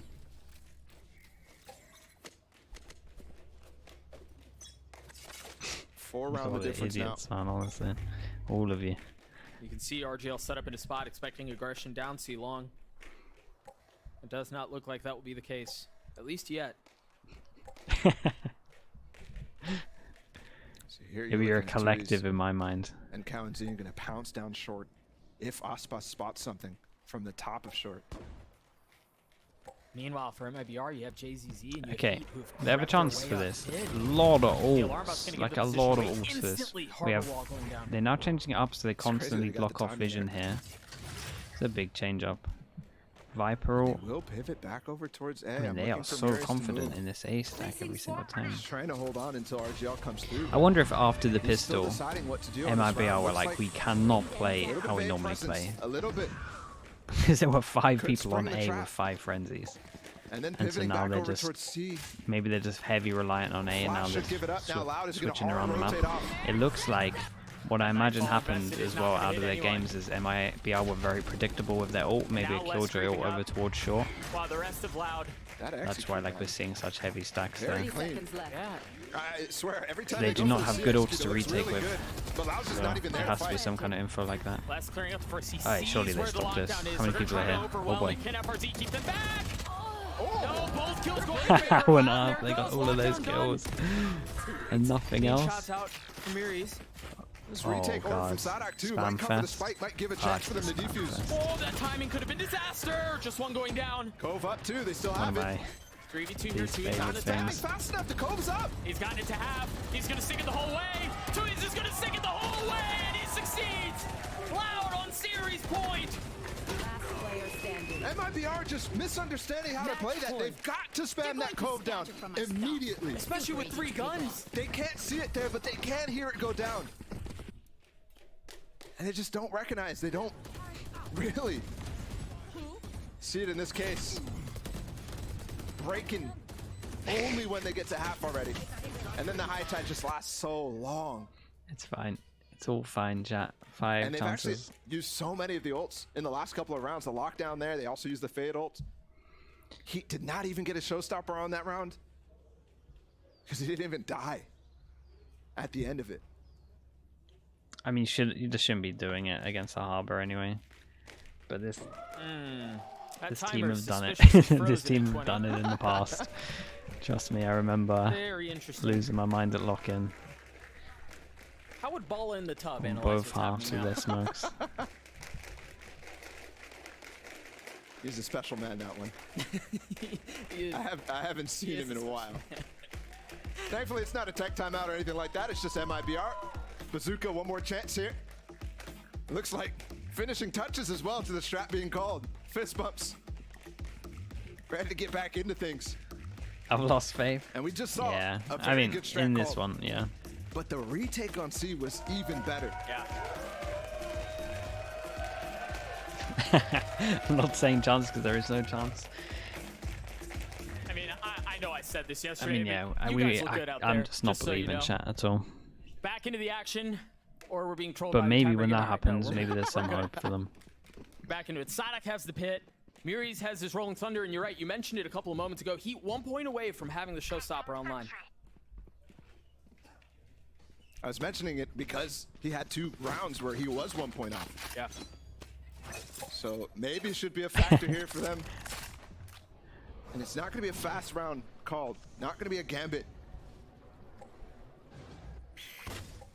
Four round All the the difference now. idiots, man, honestly. All of you. You can see RGL set up in a spot, expecting aggression down C long. It does not look like that will be the case, at least yet. So here Maybe you're a looking at collective Tui's in my mind. and Cowanzine gonna pounce down short if Aspas spots something from the top of short. Meanwhile, for MIBR, you have JZZ and you have Okay, Heat, who've they have a crept their chance way for up this. mid. Lot of The alarm bot's ults, gonna give like them a position lot of away ults for this. instantly. We Harbor have. wall going down. They're now changing it up so they crazy constantly they got block the off timing vision there. here. It's a big change up. Viper They ult. will pivot back over towards A. I mean, I'm they looking are for so Marius to confident move. in this A stack every single time. Just trying to hold on until RGL comes through. I wonder if after the He's still pistol, deciding what to do on this MIBR round. were Looks like, we cannot play a little bit how of we A normally presence, play. A little bit. Because there were 5 Could people on spring the A trap. with 5 frenzies. And then so pivoting now back they're over just towards C. maybe they're just heavy reliant on A, and now Flash they're should give it up. Now Loud is gonna switching around the map. rotate off. It looks like what I imagine happened as well out of their games is MIBR were very predictable with their ult, maybe a Killjoy ult over towards Shaw. While the rest of Loud. That's why like we're seeing such heavy stacks there. 30 seconds left. I swear, every time They do not have good ults to it looks retake really with. good, but Loud's just So not even there there has to to be fight. some kind of info like that. Last clearing up for CC. Alright, surely they stopped this. How many people are here? Oh boy. Can FRZ keep them back? No, both kills going How and up, they got all of those kills. And nothing else. Shots out from Miris. This Oh retake over from god. Sadak too. Spam Might cover the fest. spike, might give a chance for them to defuse. Oh, that timing could have been disaster. Just one going down. Cove up too, they still One have of it. my 3v2 here, least two favorite on attack. things. Fast enough, the Cove's up. He's gotten it to half. He's gonna stick it the whole way. Tui's just gonna stick it the whole way, and he succeeds. Loud on series point. Last player standing. MIBR just misunderstanding how to play that. They've got to spam that Cove down immediately. Especially with 3 guns. They can't see it there, but they can hear it go down. And they just don't recognize. They don't really see it in this case. Breaking only when they get to half already. And then the high tide just lasts so long. It's fine. It's all fine, chat. 5 And they've chances. actually used so many of the ults in the last couple of rounds. The lockdown there, they also used the Fade ult. He did not even get a showstopper on that round because he didn't even die at the end of it. I mean, you just shouldn't be doing it against the Harbor anyway. But this team have done it. This team have done it in the past. Trust me, I remember Very interesting. losing my mind at lock-in. How would Ball in the tub On analyze both what's halves happening of now? their smokes. He's a special man, that one. He- I haven't seen him in a while. Thankfully, it's not a tech timeout or anything like that. It's just MIBR. Bazooka, one more chance here. Looks like finishing touches as well to the strat being called. Fist bumps. Ready to get back into things. I've lost faith. And we just saw Yeah, a I very mean, good strat in this called. one, yeah. But the retake on C was even better. Yeah. I'm not saying chance because there is no chance. I mean, I know I said this I yesterday. mean, yeah, but you guys look good out I'm there, just not so you believing know. chat at all. Back into the action, or we're being trolled. But by the maybe tiebreaker. when that All right, happens, no, maybe there's some we're good. hope for them. Back into it. Sadak has the pit. Miris has his Rolling Thunder, and you're right. You mentioned it a couple of moments ago. Heat 1 point away from having the showstopper online. I was mentioning it because he had 2 rounds where he was 1 point off. Yeah. So maybe it should be a factor here for them. And it's not going to be a fast round called. Not going to be a gambit.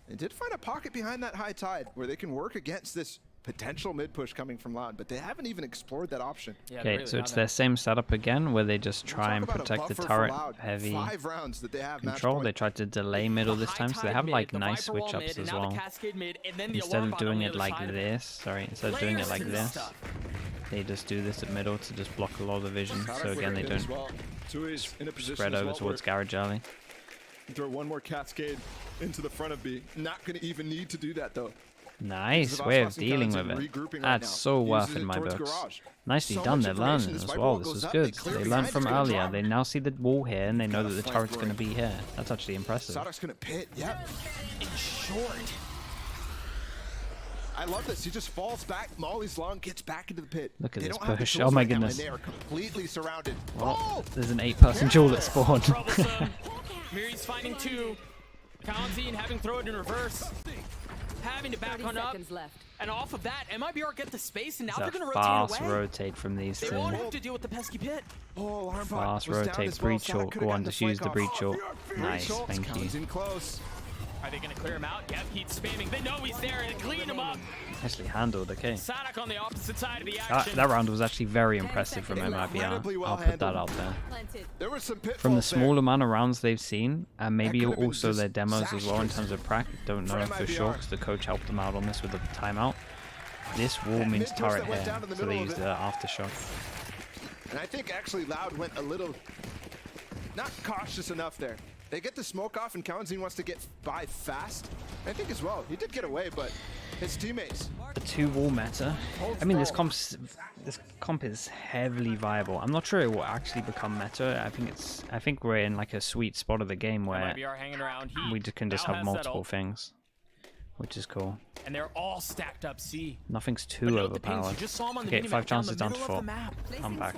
They did find a pocket behind that high tide where they can work against this potential mid push coming from Loud, but they haven't even explored that option. Yeah, Okay, really so it's haven't. their same setup again, where they just We'll try talk and about a protect the buffer for turret Loud. heavy 5 rounds that they have match control. point. They tried to delay middle this time, so they have like The nice Viper wall switch ups mid, and as now the well. Cascade mid, and then the Instead alarm of bot on doing the it other like side of it. this, sorry, instead of doing it Layers like to this this, stuff. they just do this at middle to just block a lot of the vision. Sadak So with again, a they hit as don't well. Tui's in a position spread as over well towards where garage early. throw one more cascade into the front of B. Not going to even need to do that though. Nice Zavas way of Austin dealing Collins with and it. regrouping right That's now. so worth Uses in it my towards books. garage. Nicely So done. much They're information. learning This as Viper well. wall This goes was up, good. they clear They behind, learned it's from gonna earlier. drop. They now see the wall here, and they know Got that a the flank turret's going to throwing. be here. That's actually impressive. Sadak's going to pit. Yep. In short. I love this. He just falls back, mollies long, gets back into the pit. Look at They this don't have the push. tools Oh my right now, goodness. and they are completely surrounded. Well, Oh! there's an 8-person duel that spawned. Troublesome. Miris finding 2. Counting, having throw it in reverse. Having to back 30 on up. seconds left. And off of that, MIBR get the space, and now It's they're a going to rotate fast away. rotate from these They two. won't have to deal with the pesky pit. Oh, alarm bot Fast was down rotate, as well. breach Sadak ult. could've Go on, gotten just the use the flank breach off. ult. Nice, Breach ult thank you. comes in close. Are they going to clear him out? Yep, Heat's spamming. They know he's there and clean him up. Nicely handled, okay. Sadak on the opposite side of the action. That round was actually very impressive from Incredibly MIBR. well I'll put that handled. out there. Planted. There were some pitfalls From the small there. amount of rounds they've seen, and maybe could've been also just their demos as well in terms of prac. Don't know for for sure MIBR. because the coach helped them out on this with the timeout. This wall That means mid-push turret that went here, down in the so they middle of used it. the aftershock. And I think actually Loud went a little, not cautious enough there. They get the smoke off, and Kalanzin wants to get by fast. I think as well. He did get away, but his teammates. The 2-wall meta. I mean, this comp is heavily viable. I'm not sure it will actually become meta. I think we're in like a sweet spot of the game where MIBR hanging around. we can just have multiple things, which is cool. And they're all stacked up C. Nothing's too overpowered. Okay, 5 chances down to 4. I'm back.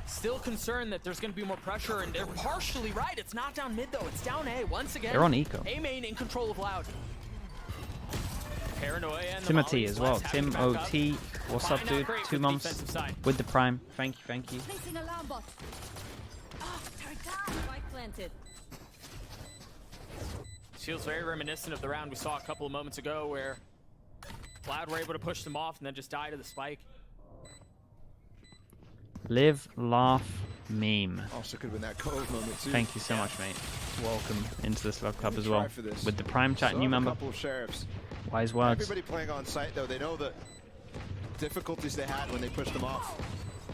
Still concerned that there's going to be more pressure, and they're partially right. It's not down mid, though. It's down A once again. They're on eco. A main in control of Loud. Paranoia and Timothy as well. Tim OT. What's up, dude? 2 months with the prime. Thank you. Placing alarm bot. Spike planted. Feels very reminiscent of the round we saw a couple of moments ago where Cloud were able to push them off and then just die to the spike. Live, laugh, meme. Also could have been that Cove moment too. Thank you so much, mate. Welcome into the Slug Club as well. With the prime chat, new member. Couple of sheriffs. Wise words. Everybody playing on site though, they know the difficulties they had when they pushed them off.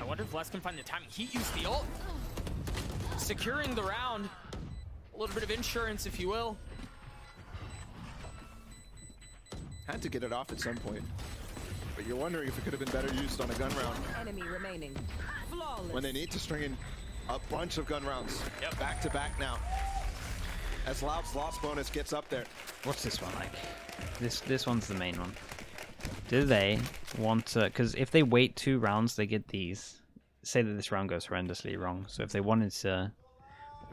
I wonder if Les can find the timing. He used the ult. Securing the round. A little bit of insurance, if you will. Had to get it off at some point. But you're wondering if it could have been better used on a gun round. Enemy remaining. Flawless. When they need to string in a bunch of gun rounds. Yep. Back to back now. As Loud's loss bonus gets up there. What's this one like? This one's the main one. Do they want to... Because if they wait 2 rounds, they get these. Say that this round goes horrendously wrong. So if they wanted to...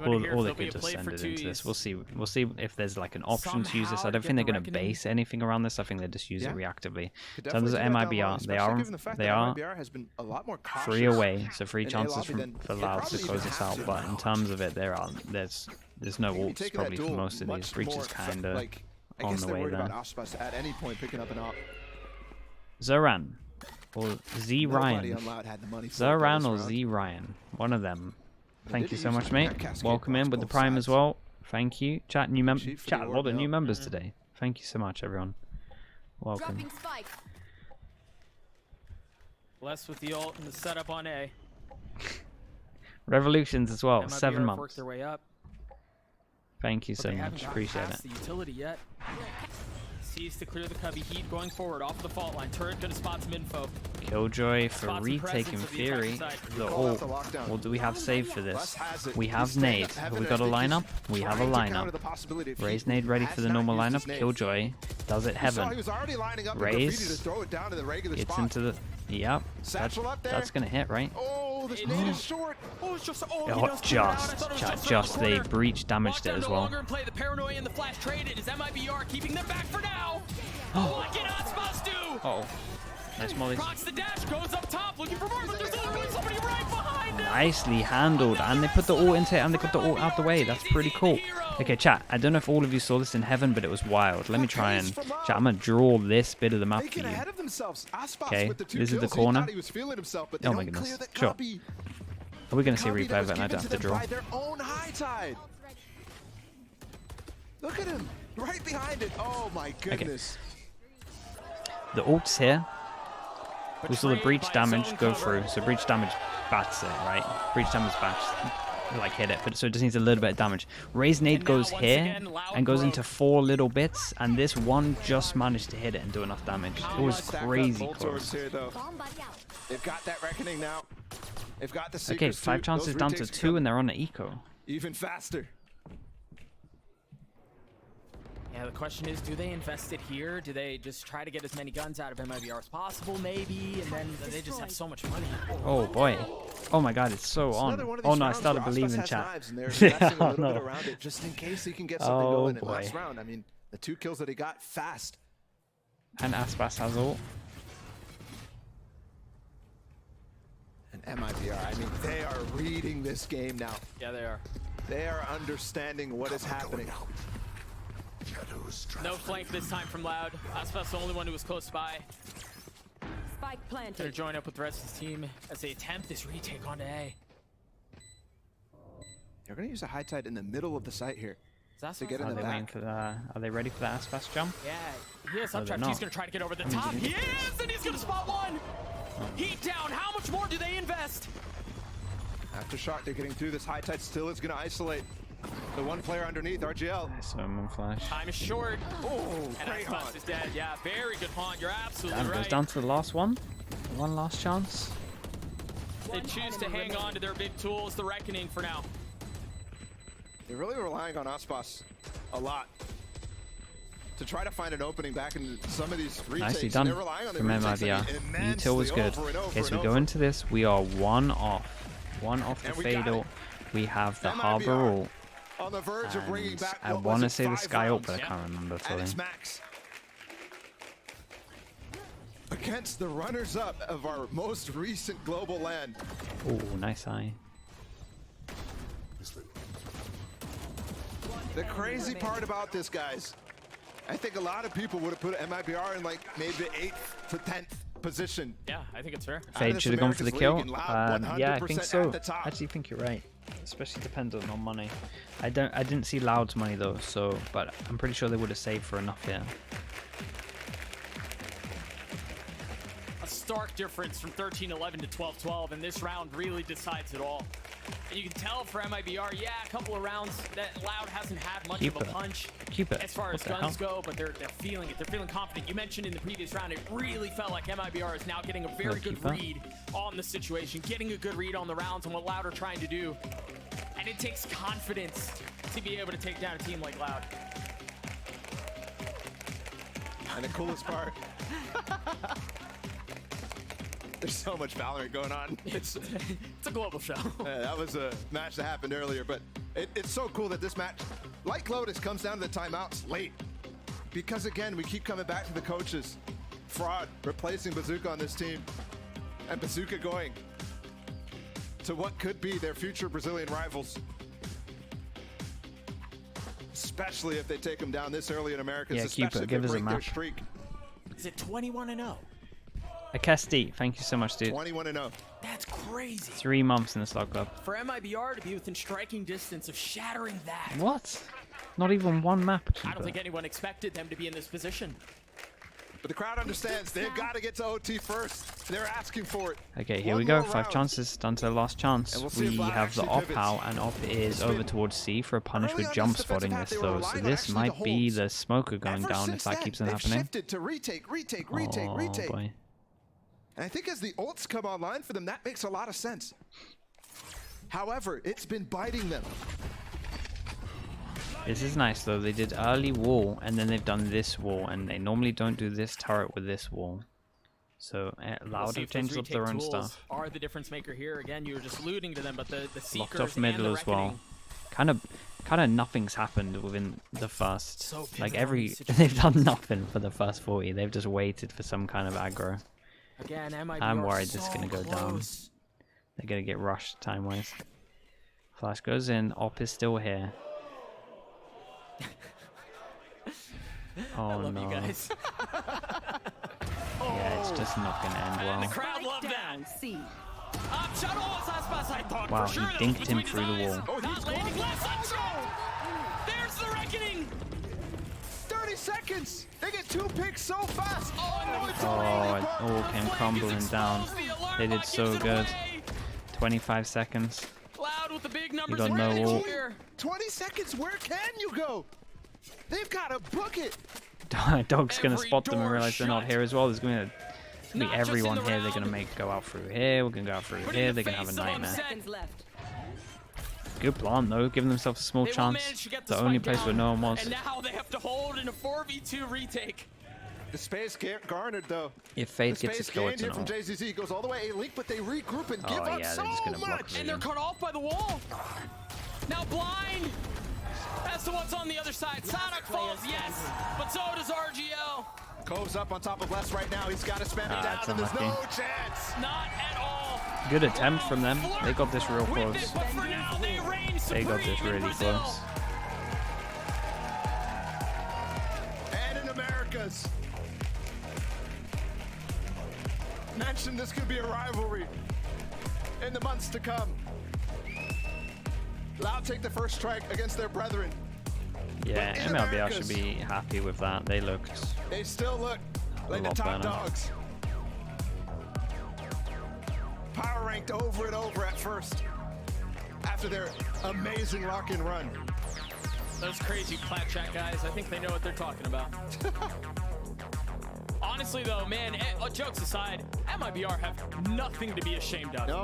Or they could just send it into this. We'll see if there's like an option to use this. I don't think they're going to base anything around this. I think they just use it reactively. In terms of MIBR, they are 3 away, so 3 chances for Loud to close this out. But in terms of it, there's no ults probably for most of these. Breach is kind of on the way there. At any point picking up an op. Zoran or Z Ryan. Zoran or Z Ryan. One of them. Thank you so much, mate. Welcome in with the prime as well. Thank you. Chat, a lot of new members today. Thank you so much, everyone. Welcome. Less with the ult and the setup on A. Revolutions as well. MIBR 7 months. worked their way up. Thank you so much. Appreciate it. The utility yet. Sees to clear the cubby. Heat going forward off the fault line. Turret gonna spot some info. Killjoy for retake in theory. The ult. What do we have saved for this? We have nade. Have we got a lineup? We have a lineup. Raise nade ready for the normal lineup. Killjoy does it heaven. Raise. Gets into the... Yep. That's gonna hit, right? Oh, this nade is short. Oh, just they breach damaged it as well. Play the paranoia and the flash trade. It is MIBR keeping them back for now. What can Aspas do? Oh, nice molly. Procs the dash, goes up top, looking for more, but there's literally somebody right behind him. Nicely handled, and they put the ult into it, and they got the ult out the way. That's pretty cool. Okay, chat, I don't know if all of you saw this in heaven, but it was wild. Let me try and... Chat, I'm going to draw this bit of the map for you. Okay, this is the corner. Oh my goodness. Sure. Are we going to see a replay of it and I don't have to draw? Look at him, right behind it. Oh my goodness. Okay. The ult's here. We saw the breach damage go through, so breach damage bats it, right? Breach damage bats, like hit it, but so it just needs a little bit of damage. Raise nade goes here and goes into 4 little bits, and this one just managed to hit it and do enough damage. It was crazy close. They've got that reckoning now. They've got the okay, 5 chances down to 2, and they're on an eco. Even faster. Yeah, the question is, do they invest it here? Do they just try to get as many guns out of MIBR as possible, maybe? And then they just have so much money. Oh, boy. Oh, my God, it's so on. Oh, no, I started believing chat. Oh, no. Just in case he can get something going in last round. I mean, the 2 kills that he got fast. And Aspas has ult. And MIBR, I mean, they are reading this game now. Yeah, they are. They are understanding what is happening. No flank this time from Loud. Aspas the only one who was close by. Spike planted. Gonna join up with the rest of his team as they attempt this retake onto A. They're gonna use a high tide in the middle of the site here to get in the back. Are they ready for the Aspas jump? Yeah, he is uptrapped. He's gonna try to get over the top. He is, and he's gonna spot one. Heat down. How much more do they invest? After shot, they're getting through. This high tide still is gonna isolate. The one player underneath, RGL. Summon flash. Time is short. Oh, And great Aspas haunt. is dead. Yeah, very good haunt. You're absolutely Damn, right. goes down to the last one. One last chance. They choose to hang on to their big tools, the Reckoning for now. They're really relying on Aspas a lot to try to find an opening back in some of these retakes. Nicely done They're relying on the from retakes MIBR. Util was good. over and over Okay, so and we go over. into this. We are one off. One off the And we got Fatal. it. We have the MIBR Harbor ult. on the verge of bringing And back. I what was want to it, say the 5 Sky ult, rounds but I can't remember at fully. its max. Against the runners-up of our most recent global LAN. Oh, nice eye. The crazy part about this, guys, I think a lot of people would have put MIBR in like maybe the 8th to 10th position. Yeah, I think it's fair. Fade this should have gone for the America's kill. League and Loud Yeah, I think 100% so. at the top. I actually think you're right, especially dependent on money. I didn't see Loud's money though, so but I'm pretty sure they would have saved for enough here. A stark difference from 13-11 to 12-12, and this round really decides it all. And you can tell for MIBR, yeah, a couple of rounds that Loud hasn't had much Keep of a it. punch Keep it. as far What as the guns hell? go, but they're feeling it. They're feeling confident. You mentioned in the previous round, it really felt like MIBR is now getting a very good keep it. read on the situation, getting a good read on the rounds and what Loud are trying to do. And it takes confidence to be able to take down a team like Loud. And the coolest part, there's so much Valorant going on. It's a global show. That was a match that happened earlier, but it's so cool that this match, like Lotus, comes down to the timeouts late. Because again, we keep coming back to the coaches. Fraud replacing Bazooka on this team, and Bazooka going to what could be their future Brazilian rivals. Especially if they take them down this early in Americas, Yeah, keep it. especially if Give they us a break their map. streak. Is it 21-0? Akesti, thank you so much, dude. 21-0. That's crazy. 3 months in the slot club. For MIBR to be within striking distance of shattering that. What? Not even one map. I don't think anyone expected them to be in this position. But the crowd understands they've got to get to OT first. They're asking for it. Okay, here One we go. more 5 round. chances, down to the last chance. And we'll see if We Loud have the actually op pivots. out, and op is It's over been towards C for a punish early with on jump this defensive spotting half, this they were though. relying So on this actually might the be holds. the smoker going Ever down since if that then, keeps on they've happening. shifted to retake. Oh boy. And I think as the ults come online for them, that makes a lot of sense. However, it's been biting them. This is nice though. They did early wall and then they've done this wall, and they normally don't do this turret with this wall. So Loud have changed up their own stuff. Are the difference maker here? Again, you were just alluding to them, but the Seekers Locked off and middle the as well. Reckoning. Kind of nothing's happened within the first. So Like pivotal in these they've done nothing for the first 40. They've just waited for some kind of aggro. Again, MIBR I'm worried this is so gonna go down. close. They're gonna get rushed time wise. Flash goes in. Op is still here. Oh I love no. you guys. Yeah, it's just not gonna end And the well. crowd loved that. Down, C. Up shuttle was Aspas, I thought Wow, for sure. he That was dinked him between through the his wall. eyes. Oh, he's Not going. landing left on track. There's the Reckoning. 30 seconds! They get 2 picks so fast! Oh, it's Oh, already it all The came flag crumbling is down. exposed. The alert They did bot so gives it good. away. 25 seconds. Loud with the big numbers. got no advantage ult. here. 20 seconds, where can you go? They've got to book it! Dog's gonna Every spot them and door realize they're not shut. here as well. There's gonna be Not just in everyone the here. They're gonna round, go out through here. We're gonna go out through but in here. the They're gonna have a face of nightmare. upset. Seconds left. Good plan though. Giving themselves a small They will chance. manage to get The the only spike place down, where no one was. And now they have to hold in a 4v2 retake. The space garnered, though. If Fade The gets a space kill, gained it's here an from ult. JZZ goes all the way A-Link, but they regroup and give Oh, up yeah, so they're just gonna block much! the And they're cut off by the wall. Now blind. As to what's on the other side. Sonic falls, yes, but so does RGL. Cove's up on top of Les right now. He's got to spam it down, it's and there's no unlucky. chance. Not at all. Good attempt from them. They got this real With close. this, but for now, they reign They got this supreme in really Brazil. close. And in Americas. Mentioned this could be a rivalry in the months to come. Loud take the first strike against their brethren. Yeah, in MLBR Americas. should be happy with that. They looked They still look like the lot top better. dogs. Power ranked over and over at first after their amazing lock-in run. Those crazy plat chat guys, I think they know what they're talking about. Honestly, though, man, jokes aside, MIBR have nothing to be ashamed of. No.